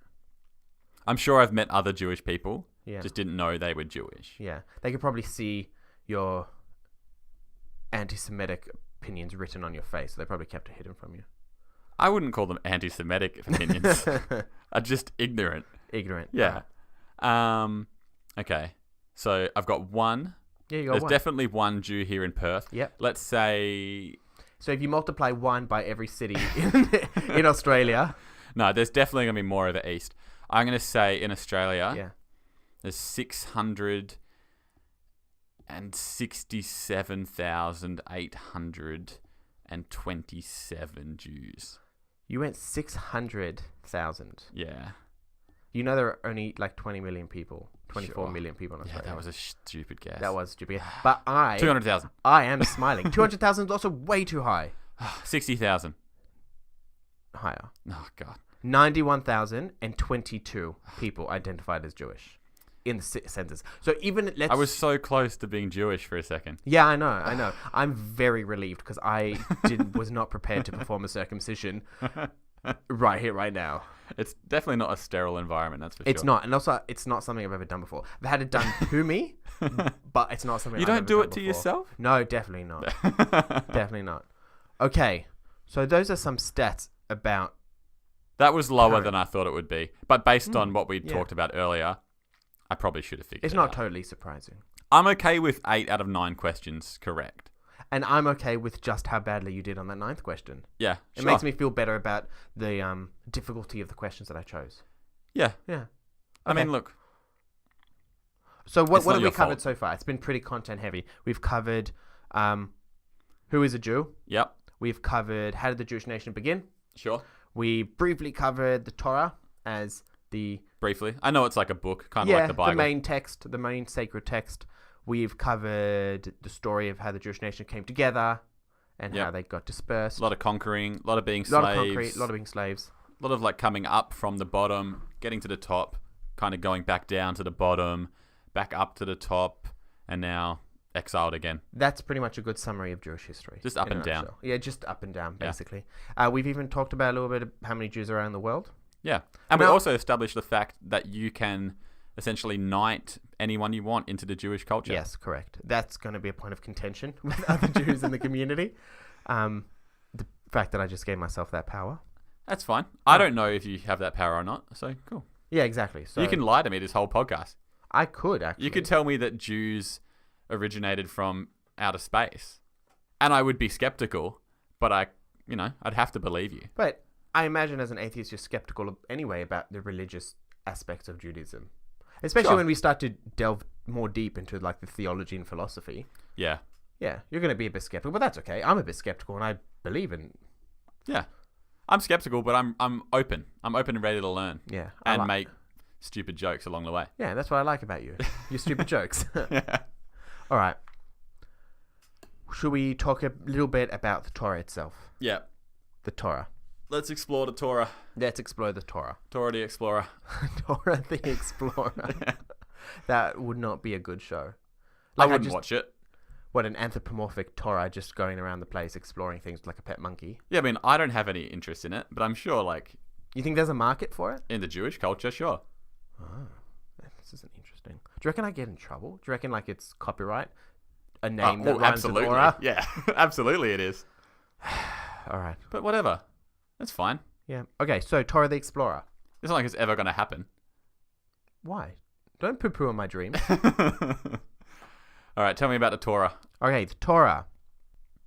Speaker 1: I'm sure I've met other Jewish people,
Speaker 2: Yeah.
Speaker 1: just didn't know they were Jewish.
Speaker 2: Yeah. They could probably see your anti-Semitic opinions written on your face. So they probably kept it hidden from you.
Speaker 1: I wouldn't call them anti-Semitic opinions. Are just ignorant.
Speaker 2: Ignorant.
Speaker 1: Yeah. Okay. So I've got one.
Speaker 2: Yeah, you got
Speaker 1: There's
Speaker 2: one.
Speaker 1: definitely one Jew here in Perth.
Speaker 2: Yep.
Speaker 1: Let's say
Speaker 2: So if you multiply 1 by every city in Australia.
Speaker 1: no. There's definitely gonna be more of the east. I'm gonna say in Australia,
Speaker 2: Yeah.
Speaker 1: there's 667,827 Jews.
Speaker 2: You went 600,000.
Speaker 1: Yeah.
Speaker 2: You know there are only 20 million people. 24
Speaker 1: Sure.
Speaker 2: million people in
Speaker 1: Yeah,
Speaker 2: Australia.
Speaker 1: that was a stupid guess.
Speaker 2: That was stupid. But
Speaker 1: 200,000.
Speaker 2: I am smiling. 200,000 is also way too high.
Speaker 1: 60,000.
Speaker 2: Higher.
Speaker 1: Oh god.
Speaker 2: 91,022 people identified as Jewish in the census. So even let's.
Speaker 1: I was so close to being Jewish for a second.
Speaker 2: Yeah, I know. I'm very relieved because I was not prepared to perform a circumcision right here, right now.
Speaker 1: It's definitely not a sterile environment, that's for sure.
Speaker 2: It's not, and also it's not something I've ever done before. I've had it done to me, but it's not something
Speaker 1: You
Speaker 2: I've
Speaker 1: don't
Speaker 2: ever
Speaker 1: do
Speaker 2: done
Speaker 1: it to
Speaker 2: before.
Speaker 1: yourself?
Speaker 2: No, definitely not. Definitely not. Okay, so those are some stats about.
Speaker 1: That was lower
Speaker 2: Current.
Speaker 1: than I thought it would be. But based on what we
Speaker 2: yeah.
Speaker 1: talked about earlier, I probably should have figured
Speaker 2: It's
Speaker 1: it
Speaker 2: not
Speaker 1: out.
Speaker 2: totally surprising,
Speaker 1: I'm okay with 8 out of 9 questions correct.
Speaker 2: and I'm okay with just how badly you did on that 9th question.
Speaker 1: Yeah,
Speaker 2: It
Speaker 1: sure.
Speaker 2: makes me feel better about the difficulty of the questions that I chose.
Speaker 1: Yeah.
Speaker 2: Yeah.
Speaker 1: I
Speaker 2: Okay.
Speaker 1: mean, look.
Speaker 2: So what
Speaker 1: It's
Speaker 2: have
Speaker 1: not
Speaker 2: we
Speaker 1: your
Speaker 2: covered
Speaker 1: fault.
Speaker 2: so far? It's been pretty content heavy. We've covered Who is a Jew?
Speaker 1: Yep.
Speaker 2: We've covered how did the Jewish nation begin?
Speaker 1: Sure.
Speaker 2: We briefly covered the Torah as the...
Speaker 1: Briefly. I know it's like a book, kind of like the Bible.
Speaker 2: the main text, the main sacred text. We've covered the story of how the Jewish nation came together and how they got dispersed.
Speaker 1: A lot of conquering, a lot of being slaves.
Speaker 2: A lot of concrete, a lot of being slaves.
Speaker 1: A lot of like coming up from the bottom, getting to the top, kind of going back down to the bottom, back up to the top, and now exiled again.
Speaker 2: That's pretty much a good summary of Jewish history.
Speaker 1: Just up and down.
Speaker 2: Nutshell. Yeah, just up and down, basically. We've even talked about a little bit of how many Jews are around the world.
Speaker 1: Yeah. And we also established the fact that you can essentially knight anyone you want into the Jewish culture.
Speaker 2: Yes, correct. That's going to be a point of contention with other Jews in the community. The fact that I just gave myself that power.
Speaker 1: That's fine. I don't know if you have that power or not, so cool.
Speaker 2: Yeah, exactly. So
Speaker 1: you can lie to me this whole podcast.
Speaker 2: I could, actually.
Speaker 1: You could tell me that Jews originated from outer space, and I would be skeptical, but I'd have to believe you.
Speaker 2: But I imagine as an atheist, you're skeptical anyway about the religious aspects of Judaism. Especially when we start to delve more deep into like the theology and philosophy.
Speaker 1: Yeah.
Speaker 2: Yeah, you're going to be a bit skeptical, but that's okay. I'm a bit skeptical and I believe in...
Speaker 1: Yeah. I'm skeptical, but I'm open. I'm open and ready to learn.
Speaker 2: Yeah.
Speaker 1: And make stupid jokes along the way.
Speaker 2: Yeah, that's what I like about you. Your stupid jokes.
Speaker 1: Yeah.
Speaker 2: All right. Should we talk a little bit about the Torah itself?
Speaker 1: Yeah.
Speaker 2: The Torah.
Speaker 1: Let's explore the Torah.
Speaker 2: Let's explore the Torah.
Speaker 1: Torah the Explorer.
Speaker 2: Torah the Explorer. That would not be a good show.
Speaker 1: I wouldn't watch it.
Speaker 2: What, an anthropomorphic Torah just going around the place exploring things like a pet monkey?
Speaker 1: Yeah, I mean, I don't have any interest in it, but I'm sure, like...
Speaker 2: You think there's a market for it?
Speaker 1: In the Jewish culture, sure.
Speaker 2: Oh, this isn't interesting. Do you reckon I get in trouble? Do you reckon, like, it's copyright? A name that rhymes with Torah?
Speaker 1: Yeah, absolutely it is.
Speaker 2: All right.
Speaker 1: But whatever. That's fine.
Speaker 2: Yeah. Okay, so Torah the Explorer.
Speaker 1: It's not like it's ever going to happen.
Speaker 2: Why? Don't poo-poo on my dreams.
Speaker 1: All right, tell me about the Torah.
Speaker 2: Okay, the Torah.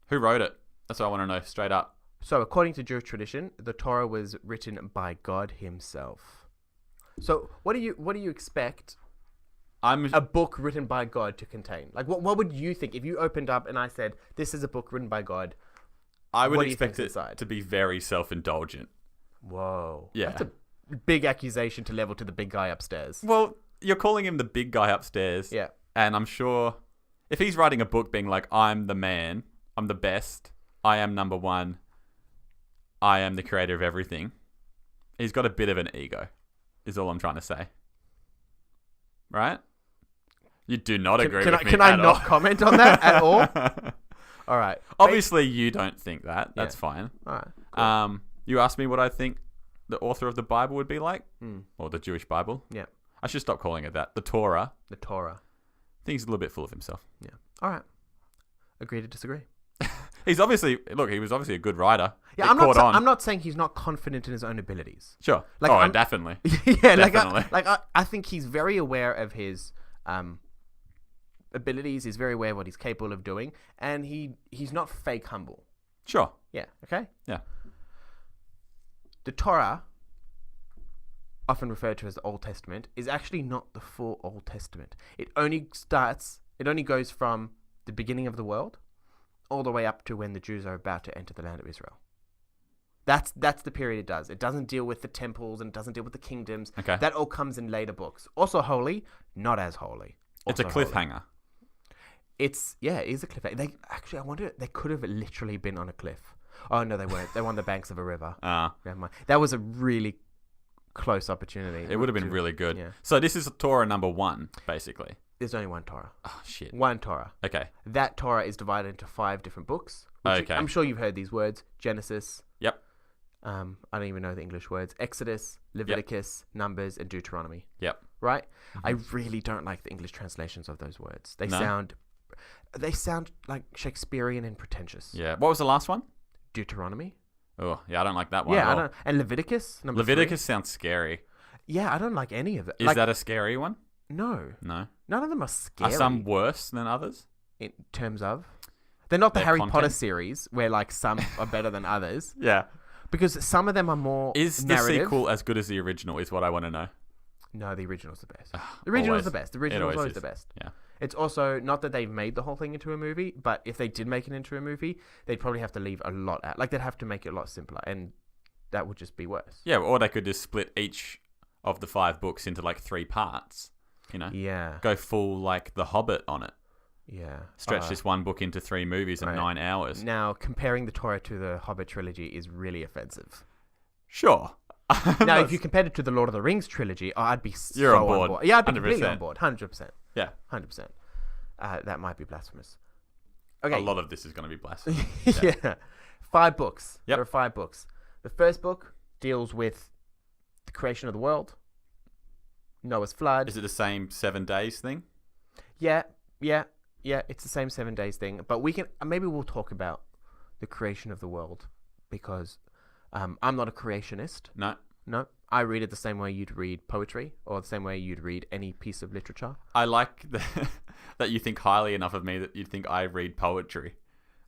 Speaker 1: Who wrote it? That's what I want to know, straight up.
Speaker 2: So, according to Jewish tradition, the Torah was written by God Himself. So, what do you expect a book written by God to contain? Like, what would you think if you opened up and I said, "This is a book written by God"?
Speaker 1: I would expect it to be very self-indulgent.
Speaker 2: Whoa.
Speaker 1: Yeah.
Speaker 2: That's a big accusation to level to the big guy upstairs.
Speaker 1: Well, you're calling him the big guy upstairs.
Speaker 2: Yeah.
Speaker 1: And I'm sure if he's writing a book being like, I'm the man, I'm the best, I am number one, I am the creator of everything, he's got a bit of an ego, is all I'm trying to say. Right? You do not agree with me
Speaker 2: Can I
Speaker 1: at
Speaker 2: not
Speaker 1: all.
Speaker 2: comment on that at all? All right.
Speaker 1: Obviously, you don't think that. That's fine.
Speaker 2: All right. Cool.
Speaker 1: You asked me what I think the author of the Bible would be like, or the Jewish Bible.
Speaker 2: Yeah.
Speaker 1: I should stop calling it that. The Torah.
Speaker 2: The Torah.
Speaker 1: I think he's a little bit full of himself.
Speaker 2: Yeah. All right. Agree to disagree.
Speaker 1: He was obviously a good writer.
Speaker 2: Yeah, I'm not saying he's not confident in his own abilities.
Speaker 1: Sure.
Speaker 2: Like,
Speaker 1: definitely.
Speaker 2: Yeah,
Speaker 1: definitely.
Speaker 2: I think he's very aware of his abilities. He's very aware of what he's capable of doing, and he's not fake humble.
Speaker 1: Sure.
Speaker 2: Yeah. Okay.
Speaker 1: Yeah.
Speaker 2: The Torah, often referred to as the Old Testament, is actually not the full Old Testament. It only goes from the beginning of the world all the way up to when the Jews are about to enter the land of Israel. That's the period it does. It doesn't deal with the temples and it doesn't deal with the kingdoms.
Speaker 1: Okay.
Speaker 2: That all comes in later books. Also holy, not as holy.
Speaker 1: It's a cliffhanger.
Speaker 2: Holy. It is a cliffhanger. I wonder, they could have literally been on a cliff. Oh, no, they weren't. They were on the banks of a river. Never mind. That was a really close opportunity.
Speaker 1: It would have been really good.
Speaker 2: Yeah.
Speaker 1: So this is Torah number 1, basically.
Speaker 2: There's only one Torah.
Speaker 1: Oh, shit.
Speaker 2: One Torah.
Speaker 1: Okay.
Speaker 2: That Torah is divided into 5 different books. Okay. I'm sure you've heard these words. Genesis.
Speaker 1: Yep.
Speaker 2: I don't even know the English words. Exodus, Leviticus, Numbers, and Deuteronomy.
Speaker 1: Yep.
Speaker 2: Right? Mm-hmm. I really don't like the English translations of those words. They sound like Shakespearean and pretentious.
Speaker 1: Yeah. What was the last one?
Speaker 2: Deuteronomy.
Speaker 1: Oh, yeah, I don't like that one.
Speaker 2: Yeah,
Speaker 1: at all.
Speaker 2: I don't. And Leviticus.
Speaker 1: Leviticus sounds scary.
Speaker 2: Yeah, I don't like any of it.
Speaker 1: Is that a scary one?
Speaker 2: No.
Speaker 1: No.
Speaker 2: None of them are scary.
Speaker 1: Are some worse than others?
Speaker 2: In terms of? They're not the Harry Potter series where like some are better than others.
Speaker 1: Yeah.
Speaker 2: Because some of them are more
Speaker 1: Is
Speaker 2: narrative.
Speaker 1: the sequel as good as the original is what I want to know.
Speaker 2: No, the original's the best. The original's the best. The original's always the best.
Speaker 1: Yeah.
Speaker 2: It's also not that they've made the whole thing into a movie, but if they did make it into a movie, they'd probably have to leave a lot out. Like, they'd have to make it a lot simpler, and that would just be worse.
Speaker 1: Yeah, or they could just split each of the 5 books into like 3 parts. You know?
Speaker 2: Yeah.
Speaker 1: Go full like The Hobbit on it.
Speaker 2: Yeah.
Speaker 1: Stretch this one book into 3 movies in 9 hours.
Speaker 2: Now, comparing the Torah to the Hobbit trilogy is really offensive.
Speaker 1: Sure.
Speaker 2: Now, if you compared it to the Lord of the Rings trilogy, I'd be
Speaker 1: You're
Speaker 2: so
Speaker 1: on board.
Speaker 2: Yeah, I'd be
Speaker 1: 100%.
Speaker 2: completely on board. 100%.
Speaker 1: Yeah.
Speaker 2: 100%. That might be blasphemous. Okay.
Speaker 1: A lot of this is going to be blasphemous.
Speaker 2: Yeah. 5 books.
Speaker 1: Yep.
Speaker 2: There are 5 books. The first book deals with the creation of the world. Noah's flood.
Speaker 1: Is it the same 7 days thing?
Speaker 2: Yeah. It's the same 7 days thing. But maybe we'll talk about the creation of the world, because I'm not a creationist. No. I read it the same way you'd read poetry, or the same way you'd read any piece of literature.
Speaker 1: I like that you think highly enough of me that you think I read poetry.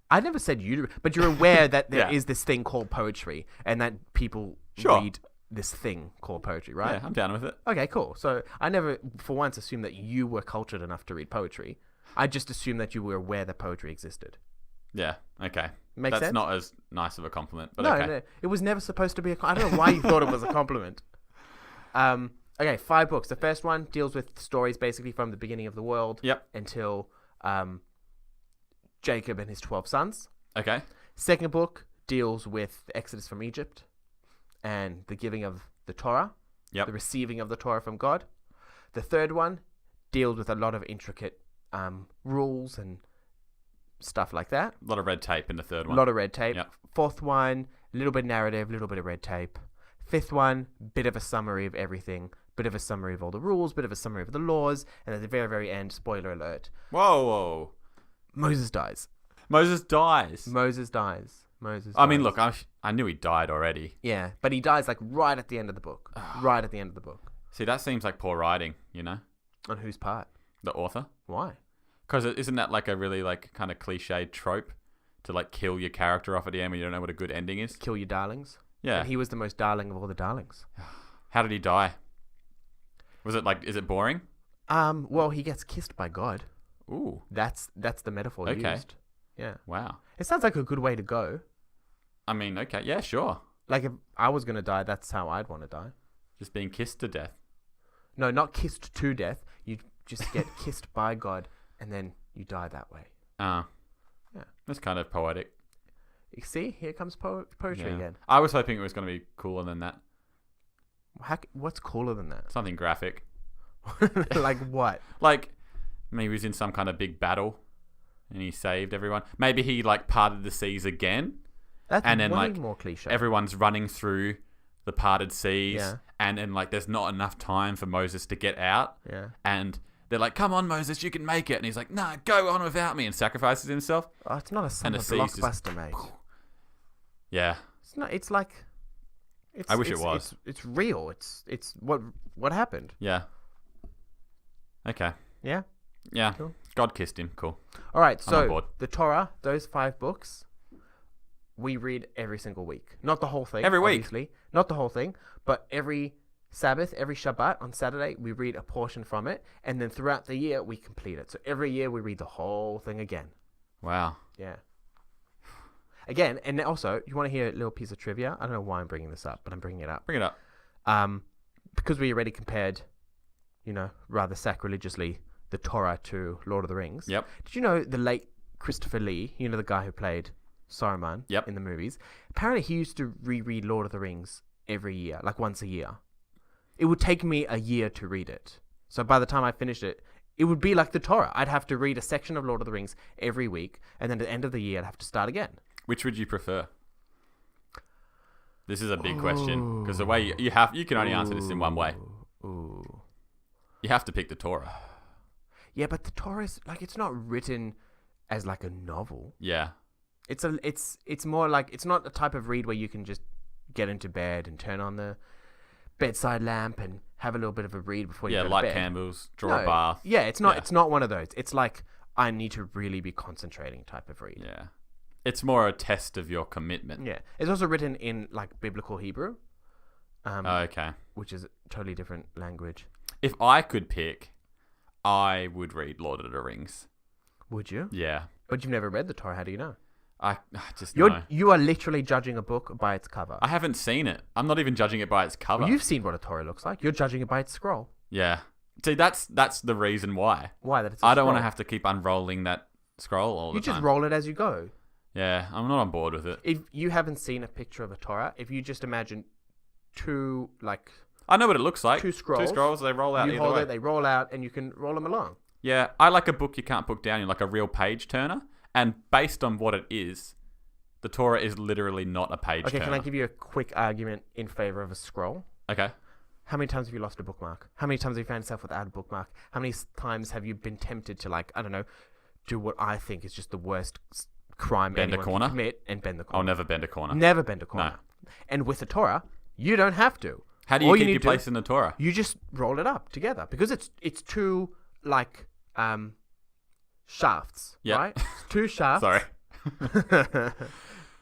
Speaker 2: I never said you, but you're aware that there is this thing called poetry, and that people read this thing called poetry, right?
Speaker 1: Yeah, I'm down with it.
Speaker 2: Okay, cool. So I never, for once, assumed that you were cultured enough to read poetry. I just assumed that you were aware that poetry existed.
Speaker 1: Yeah, okay.
Speaker 2: Makes sense?
Speaker 1: That's not as nice of a compliment, but
Speaker 2: no,
Speaker 1: okay.
Speaker 2: No, it was never supposed to be I don't know why you thought it was a compliment. Okay, 5 books. The first one deals with stories basically from the beginning of the world until Jacob and his 12 sons.
Speaker 1: Okay.
Speaker 2: Second book deals with the Exodus from Egypt and the giving of the Torah, the receiving of the Torah from God. The third one deals with a lot of intricate rules and stuff like that.
Speaker 1: A lot of red tape in the third one.
Speaker 2: A lot of red tape.
Speaker 1: Yep.
Speaker 2: Fourth one, a little bit of narrative, a little bit of red tape. Fifth one, bit of a summary of everything, bit of a summary of all the rules, bit of a summary of the laws, and at the very, very end, spoiler alert.
Speaker 1: Whoa.
Speaker 2: Moses dies.
Speaker 1: I mean, look, I knew he died already.
Speaker 2: Yeah, but he dies like right at the end of the book. Right at the end of the book.
Speaker 1: See, that seems like poor writing, you know?
Speaker 2: On whose part?
Speaker 1: The author.
Speaker 2: Why?
Speaker 1: Because isn't that like a really like kind of cliched trope to like kill your character off at the end when you don't know what a good ending is?
Speaker 2: Kill your darlings?
Speaker 1: Yeah.
Speaker 2: And he was the most darling of all the darlings.
Speaker 1: How did he die? Was it like, is it boring?
Speaker 2: Well, he gets kissed by God.
Speaker 1: Ooh.
Speaker 2: That's the metaphor used. Yeah.
Speaker 1: Wow.
Speaker 2: It sounds like a good way to go.
Speaker 1: I mean, okay, yeah, sure.
Speaker 2: Like, if I was going to die, that's how I'd want to die.
Speaker 1: Just being kissed to death.
Speaker 2: No, not kissed to death. You just get kissed by God, and then you die that way.
Speaker 1: Yeah. That's kind of poetic.
Speaker 2: You see, here comes poetry again.
Speaker 1: I was hoping it was going to be cooler than that.
Speaker 2: What's cooler than that?
Speaker 1: Something graphic.
Speaker 2: Like what?
Speaker 1: Like, maybe he was in some kind of big battle, and he saved everyone. Maybe he like parted the seas again.
Speaker 2: That's
Speaker 1: and then
Speaker 2: way
Speaker 1: like
Speaker 2: more cliche.
Speaker 1: Everyone's running through the parted seas,
Speaker 2: Yeah.
Speaker 1: and then like there's not enough time for Moses to get out.
Speaker 2: Yeah.
Speaker 1: And they're like, "Come on, Moses, you can make it." And he's like, "Nah, go on without me," and sacrifices himself.
Speaker 2: Oh, it's not a summer
Speaker 1: the seas
Speaker 2: blockbuster, mate.
Speaker 1: Yeah.
Speaker 2: It's not. It's like.
Speaker 1: I wish it was.
Speaker 2: It's real. It's what happened.
Speaker 1: Yeah. Okay.
Speaker 2: Yeah.
Speaker 1: Yeah.
Speaker 2: Cool.
Speaker 1: God kissed him. Cool.
Speaker 2: All right.
Speaker 1: I'm on
Speaker 2: So
Speaker 1: board.
Speaker 2: the Torah, those 5 books, we read every single week. Not the whole thing.
Speaker 1: Every week?
Speaker 2: Obviously. Not the whole thing, but every Sabbath, every Shabbat on Saturday, we read a portion from it, and then throughout the year we complete it. So every year we read the whole thing again.
Speaker 1: Wow.
Speaker 2: Yeah. Again, and also, you want to hear a little piece of trivia? I don't know why I'm bringing this up, but I'm bringing it up.
Speaker 1: Bring it up.
Speaker 2: Because we already compared, rather sacrilegiously, the Torah to Lord of the Rings.
Speaker 1: Yep.
Speaker 2: Did you know the late Christopher Lee, the guy who played Saruman in the movies? Apparently he used to reread Lord of the Rings every year, like once a year. It would take me a year to read it. So by the time I finished it, it would be like the Torah. I'd have to read a section of Lord of the Rings every week, and then at the end of the year, I'd have to start again.
Speaker 1: Which would you prefer? This is a big question, because the way you can only answer this in one way.
Speaker 2: Ooh.
Speaker 1: You have to pick the Torah.
Speaker 2: Yeah, but the Torah is it's not written as like a novel.
Speaker 1: Yeah.
Speaker 2: It's more like, it's not a type of read where you can just get into bed and turn on the bedside lamp and have a little bit of a read before you go to
Speaker 1: light
Speaker 2: bed.
Speaker 1: candles, draw a bath.
Speaker 2: Yeah, it's not one of those. It's like, I need to really be concentrating type of read.
Speaker 1: Yeah. It's more a test of your commitment.
Speaker 2: Yeah. It's also written in like biblical Hebrew.
Speaker 1: Okay.
Speaker 2: Which is a totally different language.
Speaker 1: If I could pick, I would read Lord of the Rings.
Speaker 2: Would you?
Speaker 1: Yeah.
Speaker 2: But you've never read the Torah. How do you know?
Speaker 1: I just know.
Speaker 2: You are literally judging a book by its cover.
Speaker 1: I haven't seen it. I'm not even judging it by its cover.
Speaker 2: Well, you've seen what a Torah looks like. You're judging it by its scroll.
Speaker 1: Yeah. See, that's the reason why.
Speaker 2: Why? That it's
Speaker 1: I don't want to have to keep unrolling that scroll all the time.
Speaker 2: You just roll it as you go.
Speaker 1: Yeah, I'm not on board with it.
Speaker 2: If you haven't seen a picture of a Torah, if you just imagine two, like...
Speaker 1: I know what it looks like.
Speaker 2: Two scrolls.
Speaker 1: They roll out
Speaker 2: you
Speaker 1: either
Speaker 2: hold
Speaker 1: way.
Speaker 2: it, they roll out, and you can roll them along.
Speaker 1: Yeah, I like a book you can't put down. You like a real page turner. And based on what it is, the Torah is literally not a page turner.
Speaker 2: Okay, can I give you a quick argument in favor of a scroll?
Speaker 1: Okay.
Speaker 2: How many times have you lost a bookmark? How many times have you found yourself without a bookmark? How many times have you been tempted to, like, I don't know, do what I think is just the worst crime
Speaker 1: Bend a
Speaker 2: anyone
Speaker 1: corner?
Speaker 2: can commit and bend the corner?
Speaker 1: I'll never bend a corner.
Speaker 2: Never bend a corner. No. And with the Torah, you don't have to.
Speaker 1: How do you keep your place in the Torah?
Speaker 2: You just roll it up together because it's two, like, shafts, right? It's two shafts.
Speaker 1: Sorry.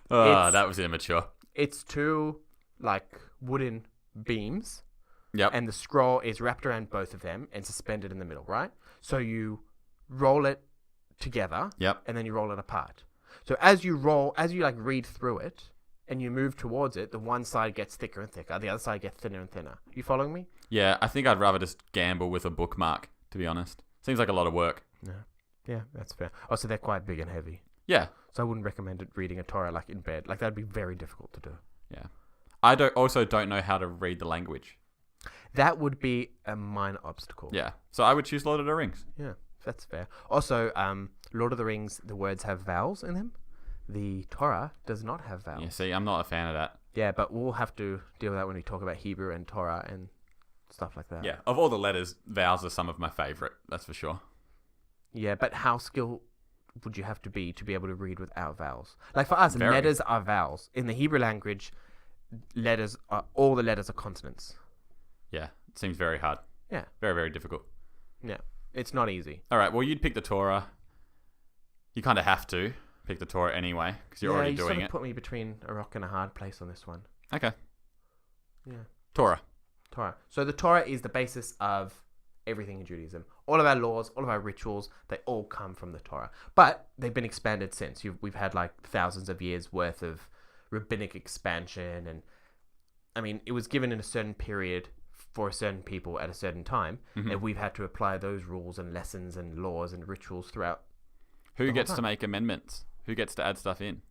Speaker 1: That was immature.
Speaker 2: It's two, like, wooden beams.
Speaker 1: Yep.
Speaker 2: And the scroll is wrapped around both of them and suspended in the middle, right? So you roll it together.
Speaker 1: Yep.
Speaker 2: And then you roll it apart. So as you like read through it and you move towards it, the one side gets thicker and thicker. The other side gets thinner and thinner. You following me?
Speaker 1: Yeah, I think I'd rather just gamble with a bookmark, to be honest. Seems like a lot of work.
Speaker 2: Yeah, that's fair. Oh, so they're quite big and heavy.
Speaker 1: Yeah.
Speaker 2: So I wouldn't recommend reading a Torah like in bed. Like that'd be very difficult to do.
Speaker 1: Yeah. I don't know how to read the language.
Speaker 2: That would be a minor obstacle.
Speaker 1: Yeah. So I would choose Lord of the Rings.
Speaker 2: Yeah, that's fair. Also, Lord of the Rings, the words have vowels in them. The Torah does not have vowels.
Speaker 1: Yeah, see, I'm not a fan of that.
Speaker 2: Yeah, but we'll have to deal with that when we talk about Hebrew and Torah and stuff like that.
Speaker 1: Yeah. Of all the letters, vowels are some of my favorite. That's for sure.
Speaker 2: Yeah, but how skilled would you have to be able to read without vowels? Like for us,
Speaker 1: Very.
Speaker 2: letters are vowels. In the Hebrew language, all the letters are consonants.
Speaker 1: Yeah. It seems very hard.
Speaker 2: Yeah.
Speaker 1: Very, very difficult.
Speaker 2: Yeah. It's not easy.
Speaker 1: All right. Well, you'd pick the Torah. You kind of have to pick the Torah anyway because you're already doing
Speaker 2: sort of
Speaker 1: it.
Speaker 2: put me between a rock and a hard place on this one.
Speaker 1: Okay.
Speaker 2: Yeah.
Speaker 1: Torah.
Speaker 2: So the Torah is the basis of everything in Judaism. All of our laws, all of our rituals, they all come from the Torah. But they've been expanded since. We've had like thousands of years worth of rabbinic expansion. And I mean, it was given in a certain period for a certain people at a certain time.
Speaker 1: Mm-hmm.
Speaker 2: And we've had to apply those rules and lessons and laws and rituals throughout.
Speaker 1: Who gets to make amendments? Who gets to add stuff in? Do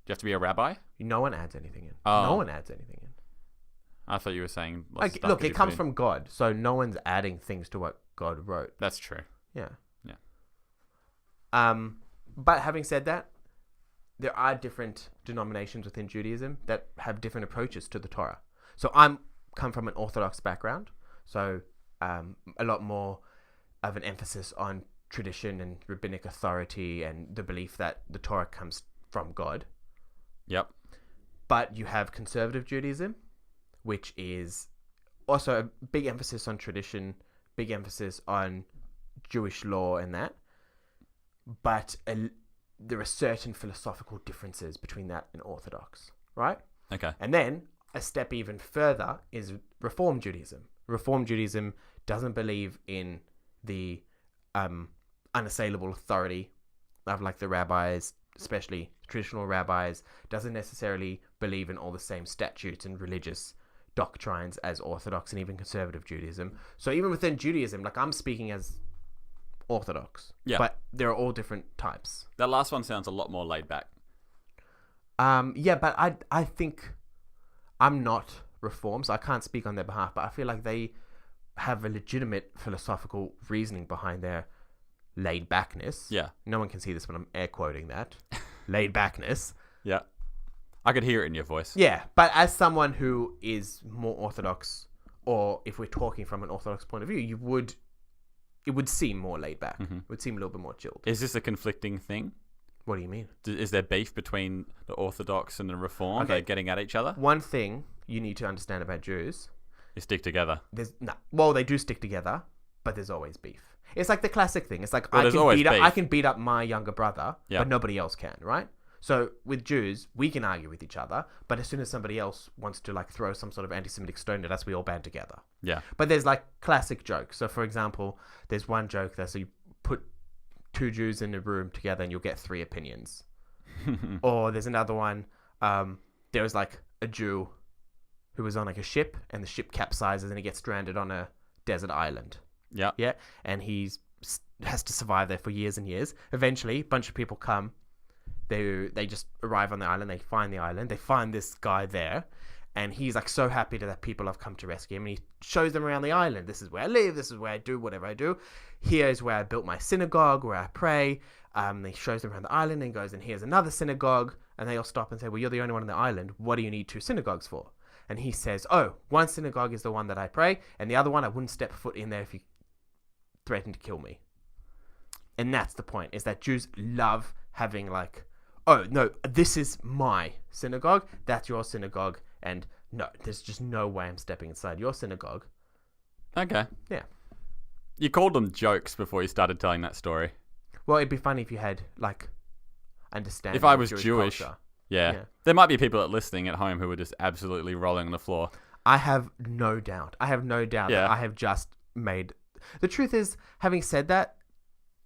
Speaker 1: you have to be a rabbi?
Speaker 2: No one adds anything in.
Speaker 1: Oh.
Speaker 2: No one adds anything in.
Speaker 1: I thought you were saying...
Speaker 2: Look, it comes from God, so no one's adding things to what God wrote.
Speaker 1: That's true.
Speaker 2: Yeah.
Speaker 1: Yeah.
Speaker 2: But having said that, there are different denominations within Judaism that have different approaches to the Torah. So I'm come from an Orthodox background, so a lot more of an emphasis on tradition and rabbinic authority and the belief that the Torah comes from God.
Speaker 1: Yep.
Speaker 2: But you have conservative Judaism, which is also a big emphasis on tradition, big emphasis on Jewish law and that. But there are certain philosophical differences between that and Orthodox, right?
Speaker 1: Okay.
Speaker 2: And then a step even further is Reform Judaism. Reform Judaism doesn't believe in the unassailable authority of like the rabbis, especially traditional rabbis, doesn't necessarily believe in all the same statutes and religious doctrines as Orthodox and even conservative Judaism. So even within Judaism, like I'm speaking as Orthodox, but there are all different types.
Speaker 1: That last one sounds a lot more laid back.
Speaker 2: Yeah, but I think I'm not Reform, so I can't speak on their behalf, but I feel like they have a legitimate philosophical reasoning behind their laid backness.
Speaker 1: Yeah.
Speaker 2: No one can see this when I'm air quoting that. Laid backness.
Speaker 1: Yeah. I could hear it in your voice.
Speaker 2: Yeah, but as someone who is more Orthodox, or if we're talking from an Orthodox point of view, it would seem more laid back.
Speaker 1: Mm-hmm.
Speaker 2: It would seem a little bit more chilled.
Speaker 1: Is this a conflicting thing?
Speaker 2: What do you mean?
Speaker 1: Is there beef between the Orthodox and the Reform? Okay. They're getting at each other?
Speaker 2: One thing you need to understand about Jews...
Speaker 1: They stick together.
Speaker 2: Well, they do stick together, but there's always beef. It's like the classic thing. It's like
Speaker 1: I can
Speaker 2: beat up my younger brother, but nobody else can, right? So with Jews, we can argue with each other, but as soon as somebody else wants to like throw some sort of anti-Semitic stone at us, we all band together.
Speaker 1: Yeah.
Speaker 2: But there's like classic jokes. So for example, there's one joke that so you put two Jews in a room together and you'll get three opinions. Or there's another one. There was like a Jew who was on like a ship and the ship capsizes and he gets stranded on a desert island.
Speaker 1: Yeah.
Speaker 2: Yeah. And has to survive there for years and years. Eventually, a bunch of people come. They just arrive on the island. They find the island. They find this guy there. And he's like so happy that people have come to rescue him. And he shows them around the island. This is where I live. This is where I do whatever I do. Here is where I built my synagogue, where I pray. He shows them around the island and goes, and here's another synagogue. And they all stop and say, well, you're the only one on the island. What do you need two synagogues for? And he says, oh, one synagogue is the one that I pray. And the other one, I wouldn't step foot in there if you threatened to kill me. And that's the point, is that Jews love having like, oh, no, this is my synagogue. That's your synagogue. And no, there's just no way I'm stepping inside your synagogue.
Speaker 1: Okay.
Speaker 2: Yeah.
Speaker 1: You called them jokes before you started telling that story.
Speaker 2: Well, it'd be funny if you had like understanding.
Speaker 1: If I was Jewish,
Speaker 2: culture.
Speaker 1: Yeah. There might be people listening at home who are just absolutely rolling on the floor.
Speaker 2: I have no doubt. That I have just made... The truth is, having said that,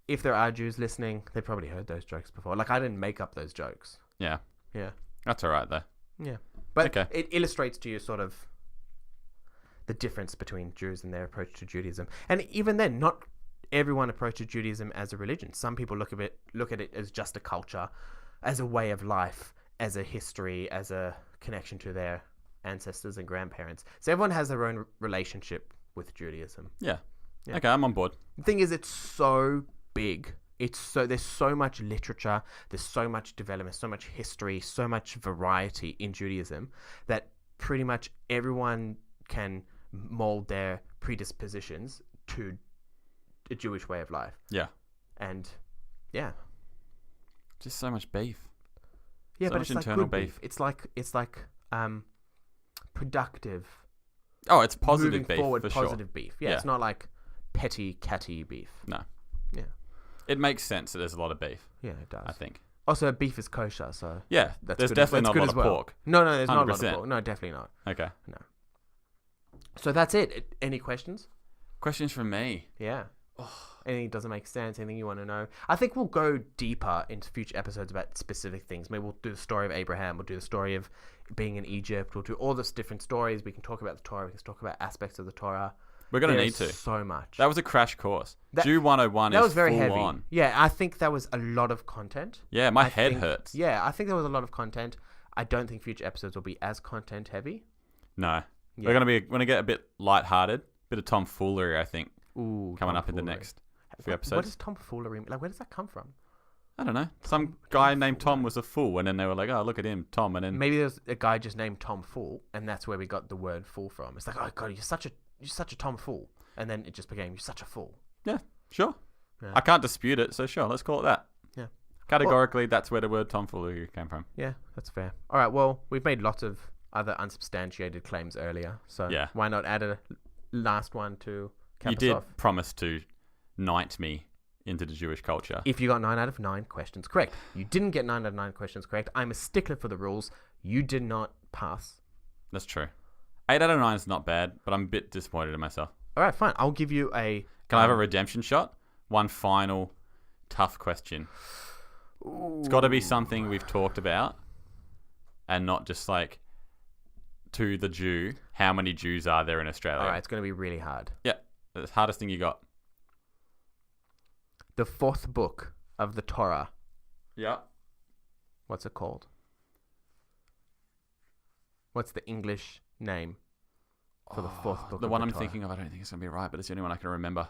Speaker 2: if there are Jews listening, they probably heard those jokes before. Like, I didn't make up those jokes.
Speaker 1: Yeah.
Speaker 2: Yeah.
Speaker 1: That's all right, though.
Speaker 2: Yeah. But it illustrates to you sort of the difference between Jews and their approach to Judaism. And even then, not everyone approaches Judaism as a religion. Some people look at it as just a culture, as a way of life, as a history, as a connection to their ancestors and grandparents. So everyone has their own relationship with Judaism.
Speaker 1: Yeah. Okay, I'm on board.
Speaker 2: The thing is, it's so big. There's so much literature, there's so much development, so much history, so much variety in Judaism that pretty much everyone can mold their predispositions to a Jewish way of life.
Speaker 1: Yeah.
Speaker 2: And yeah.
Speaker 1: Just so much beef.
Speaker 2: Yeah,
Speaker 1: so
Speaker 2: but
Speaker 1: much
Speaker 2: it's
Speaker 1: internal
Speaker 2: like good
Speaker 1: beef.
Speaker 2: It's like productive.
Speaker 1: Oh, it's positive
Speaker 2: moving
Speaker 1: beef
Speaker 2: forward,
Speaker 1: for
Speaker 2: positive
Speaker 1: sure.
Speaker 2: beef. Yeah, it's not like petty, catty beef.
Speaker 1: No.
Speaker 2: Yeah.
Speaker 1: It makes sense that there's a lot of beef.
Speaker 2: Yeah, it does.
Speaker 1: I think.
Speaker 2: Also, beef is kosher, so
Speaker 1: yeah,
Speaker 2: that's
Speaker 1: there's
Speaker 2: good
Speaker 1: definitely not a lot of
Speaker 2: well.
Speaker 1: pork.
Speaker 2: No, there's not a lot
Speaker 1: 100%.
Speaker 2: of pork. No, definitely not.
Speaker 1: Okay.
Speaker 2: No. So that's it. Any questions?
Speaker 1: Questions from me.
Speaker 2: Yeah. Anything doesn't make sense? Anything you want to know? I think we'll go deeper into future episodes about specific things. Maybe we'll do the story of Abraham. We'll do the story of being in Egypt. We'll do all this different stories. We can talk about the Torah. We can talk about aspects of the Torah.
Speaker 1: We're going to need to.
Speaker 2: So much.
Speaker 1: That was a crash course. Jew 101
Speaker 2: that
Speaker 1: is
Speaker 2: was very
Speaker 1: full
Speaker 2: heavy.
Speaker 1: on.
Speaker 2: Yeah, I think that was a lot of content.
Speaker 1: Yeah, my head hurts.
Speaker 2: Yeah, I think there was a lot of content. I don't think future episodes will be as content heavy.
Speaker 1: No.
Speaker 2: Yeah.
Speaker 1: We're going to get a bit lighthearted. Bit of tomfoolery, I think, coming up in the next few episodes.
Speaker 2: What does tomfoolery mean? Like, where does that come from?
Speaker 1: I don't know. Some guy named Tom was a fool, and then they were like, "Oh, look at him, Tom." And then
Speaker 2: maybe there's a guy just named Tom Fool, and that's where we got the word "fool" from. It's like, oh god, you're such a Tom Fool, and then it just became "you're such a fool."
Speaker 1: Yeah, sure.
Speaker 2: Yeah.
Speaker 1: I can't dispute it, so sure, let's call it that.
Speaker 2: Yeah.
Speaker 1: Categorically, that's where the word tomfoolery came from.
Speaker 2: Yeah, that's fair. All right. Well, we've made lots of other unsubstantiated claims earlier, so why not add a last one to cap us off?
Speaker 1: You did promise to knight me into the Jewish culture.
Speaker 2: If you got 9 out of 9 questions correct. You didn't get 9 out of 9 questions correct. I'm a stickler for the rules. You did not pass.
Speaker 1: That's true. 8 out of 9 is not bad, but I'm a bit disappointed in myself.
Speaker 2: All right, fine. I'll give you a...
Speaker 1: Can I have a redemption shot? One final tough question.
Speaker 2: Ooh.
Speaker 1: It's got to be something we've talked about and not just like to the Jew. How many Jews are there in Australia?
Speaker 2: All right, it's going to be really hard.
Speaker 1: Yeah, the hardest thing you got.
Speaker 2: The 4th book of the Torah.
Speaker 1: Yeah.
Speaker 2: What's it called? What's the English name for the 4th book?
Speaker 1: The one I'm thinking of, I don't think it's going to be right, but it's the only one I can remember.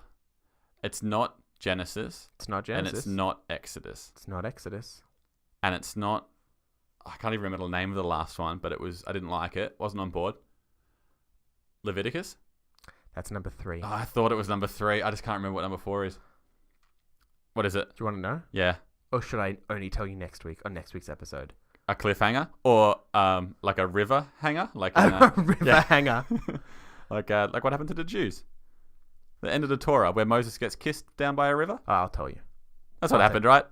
Speaker 1: It's not Genesis.
Speaker 2: It's not Genesis.
Speaker 1: And it's not Exodus.
Speaker 2: It's not Exodus.
Speaker 1: And it's not... I can't even remember the name of the last one, but I didn't like it. Wasn't on board. Leviticus?
Speaker 2: That's number 3.
Speaker 1: Oh, I thought it was number 3. I just can't remember what number 4 is. What is it?
Speaker 2: Do you want to know?
Speaker 1: Yeah.
Speaker 2: Or should I only tell you next week on next week's episode?
Speaker 1: A cliffhanger? Or like a river hanger? Like
Speaker 2: a river hanger.
Speaker 1: like what happened to the Jews? The end of the Torah, where Moses gets kissed down by a river?
Speaker 2: Oh, I'll tell you.
Speaker 1: That's what happened, right?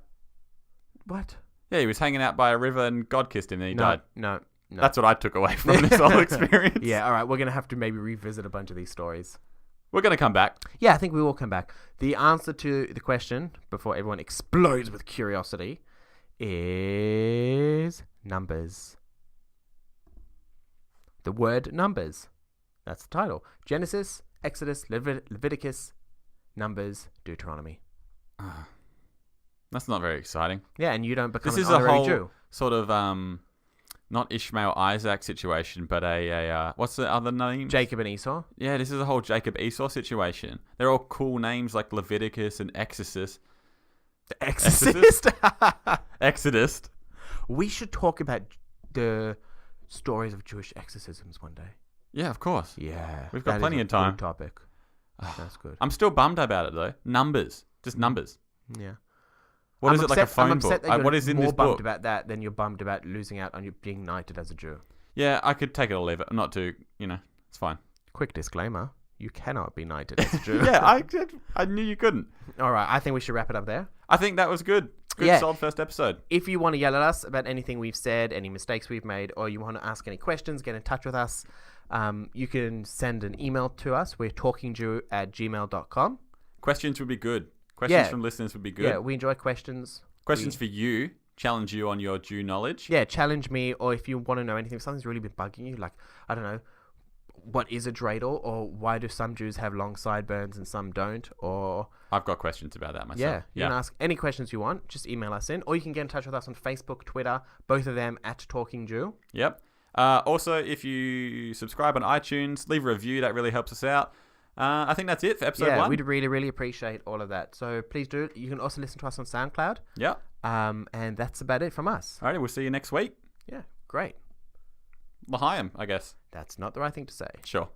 Speaker 2: What?
Speaker 1: Yeah, he was hanging out by a river and God kissed him and he died.
Speaker 2: No.
Speaker 1: That's what I took away from this whole experience.
Speaker 2: Yeah, all right. We're going to have to maybe revisit a bunch of these stories.
Speaker 1: We're going to come back.
Speaker 2: Yeah, I think we will come back. The answer to the question, before everyone explodes with curiosity, is numbers. The word numbers. That's the title. Genesis, Exodus, Leviticus, Numbers, Deuteronomy.
Speaker 1: That's not very exciting.
Speaker 2: Yeah, and you don't become
Speaker 1: This
Speaker 2: an
Speaker 1: is a
Speaker 2: honorary
Speaker 1: whole
Speaker 2: Jew.
Speaker 1: sort of not Ishmael Isaac situation, but a what's the other name?
Speaker 2: Jacob and Esau.
Speaker 1: Yeah, this is a whole Jacob Esau situation. They're all cool names like Leviticus and Exodus.
Speaker 2: The Exorcist.
Speaker 1: Exodus.
Speaker 2: We should talk about the stories of Jewish exorcisms one day.
Speaker 1: Yeah, of course.
Speaker 2: Yeah.
Speaker 1: We've got
Speaker 2: that
Speaker 1: plenty
Speaker 2: is a
Speaker 1: of time.
Speaker 2: Good topic. That's good.
Speaker 1: I'm still bummed about it though. Numbers. Just numbers.
Speaker 2: Yeah.
Speaker 1: What is it, like a phone book?
Speaker 2: That
Speaker 1: What is in
Speaker 2: more
Speaker 1: this
Speaker 2: bummed
Speaker 1: book?
Speaker 2: about that than you're bummed about losing out on you being knighted as a Jew.
Speaker 1: Yeah, I could take it or leave it. I'm not too, it's fine.
Speaker 2: Quick disclaimer. You cannot be knighted as a Jew.
Speaker 1: Yeah, I knew you couldn't.
Speaker 2: All right. I think we should wrap it up there.
Speaker 1: I think that was good. Good,
Speaker 2: Yeah.
Speaker 1: solid first episode.
Speaker 2: If you want to yell at us about anything we've said, any mistakes we've made, or you want to ask any questions, get in touch with us, you can send an email to us. We're talkingjew@gmail.com.
Speaker 1: Questions would be good. Questions from listeners would be good.
Speaker 2: Yeah, we enjoy questions.
Speaker 1: Questions for you. Challenge you on your Jew knowledge.
Speaker 2: Yeah, challenge me, or if you want to know anything, if something's really been bugging you, like, I don't know, what is a dreidel, or why do some Jews have long sideburns and some don't, or...
Speaker 1: I've got questions about that myself.
Speaker 2: Yeah, you can ask any questions you want, just email us in, or you can get in touch with us on Facebook, Twitter, both of them @TalkingJew.
Speaker 1: Yep. Also, if you subscribe on iTunes, leave a review. That really helps us out. I think that's it for episode 1.
Speaker 2: Yeah, we'd really, really appreciate all of that. So please do. You can also listen to us on SoundCloud.
Speaker 1: Yeah.
Speaker 2: And that's about it from us.
Speaker 1: Alrighty, we'll see you next week.
Speaker 2: Yeah, great.
Speaker 1: L'chaim, I guess.
Speaker 2: That's not the right thing to say.
Speaker 1: Sure.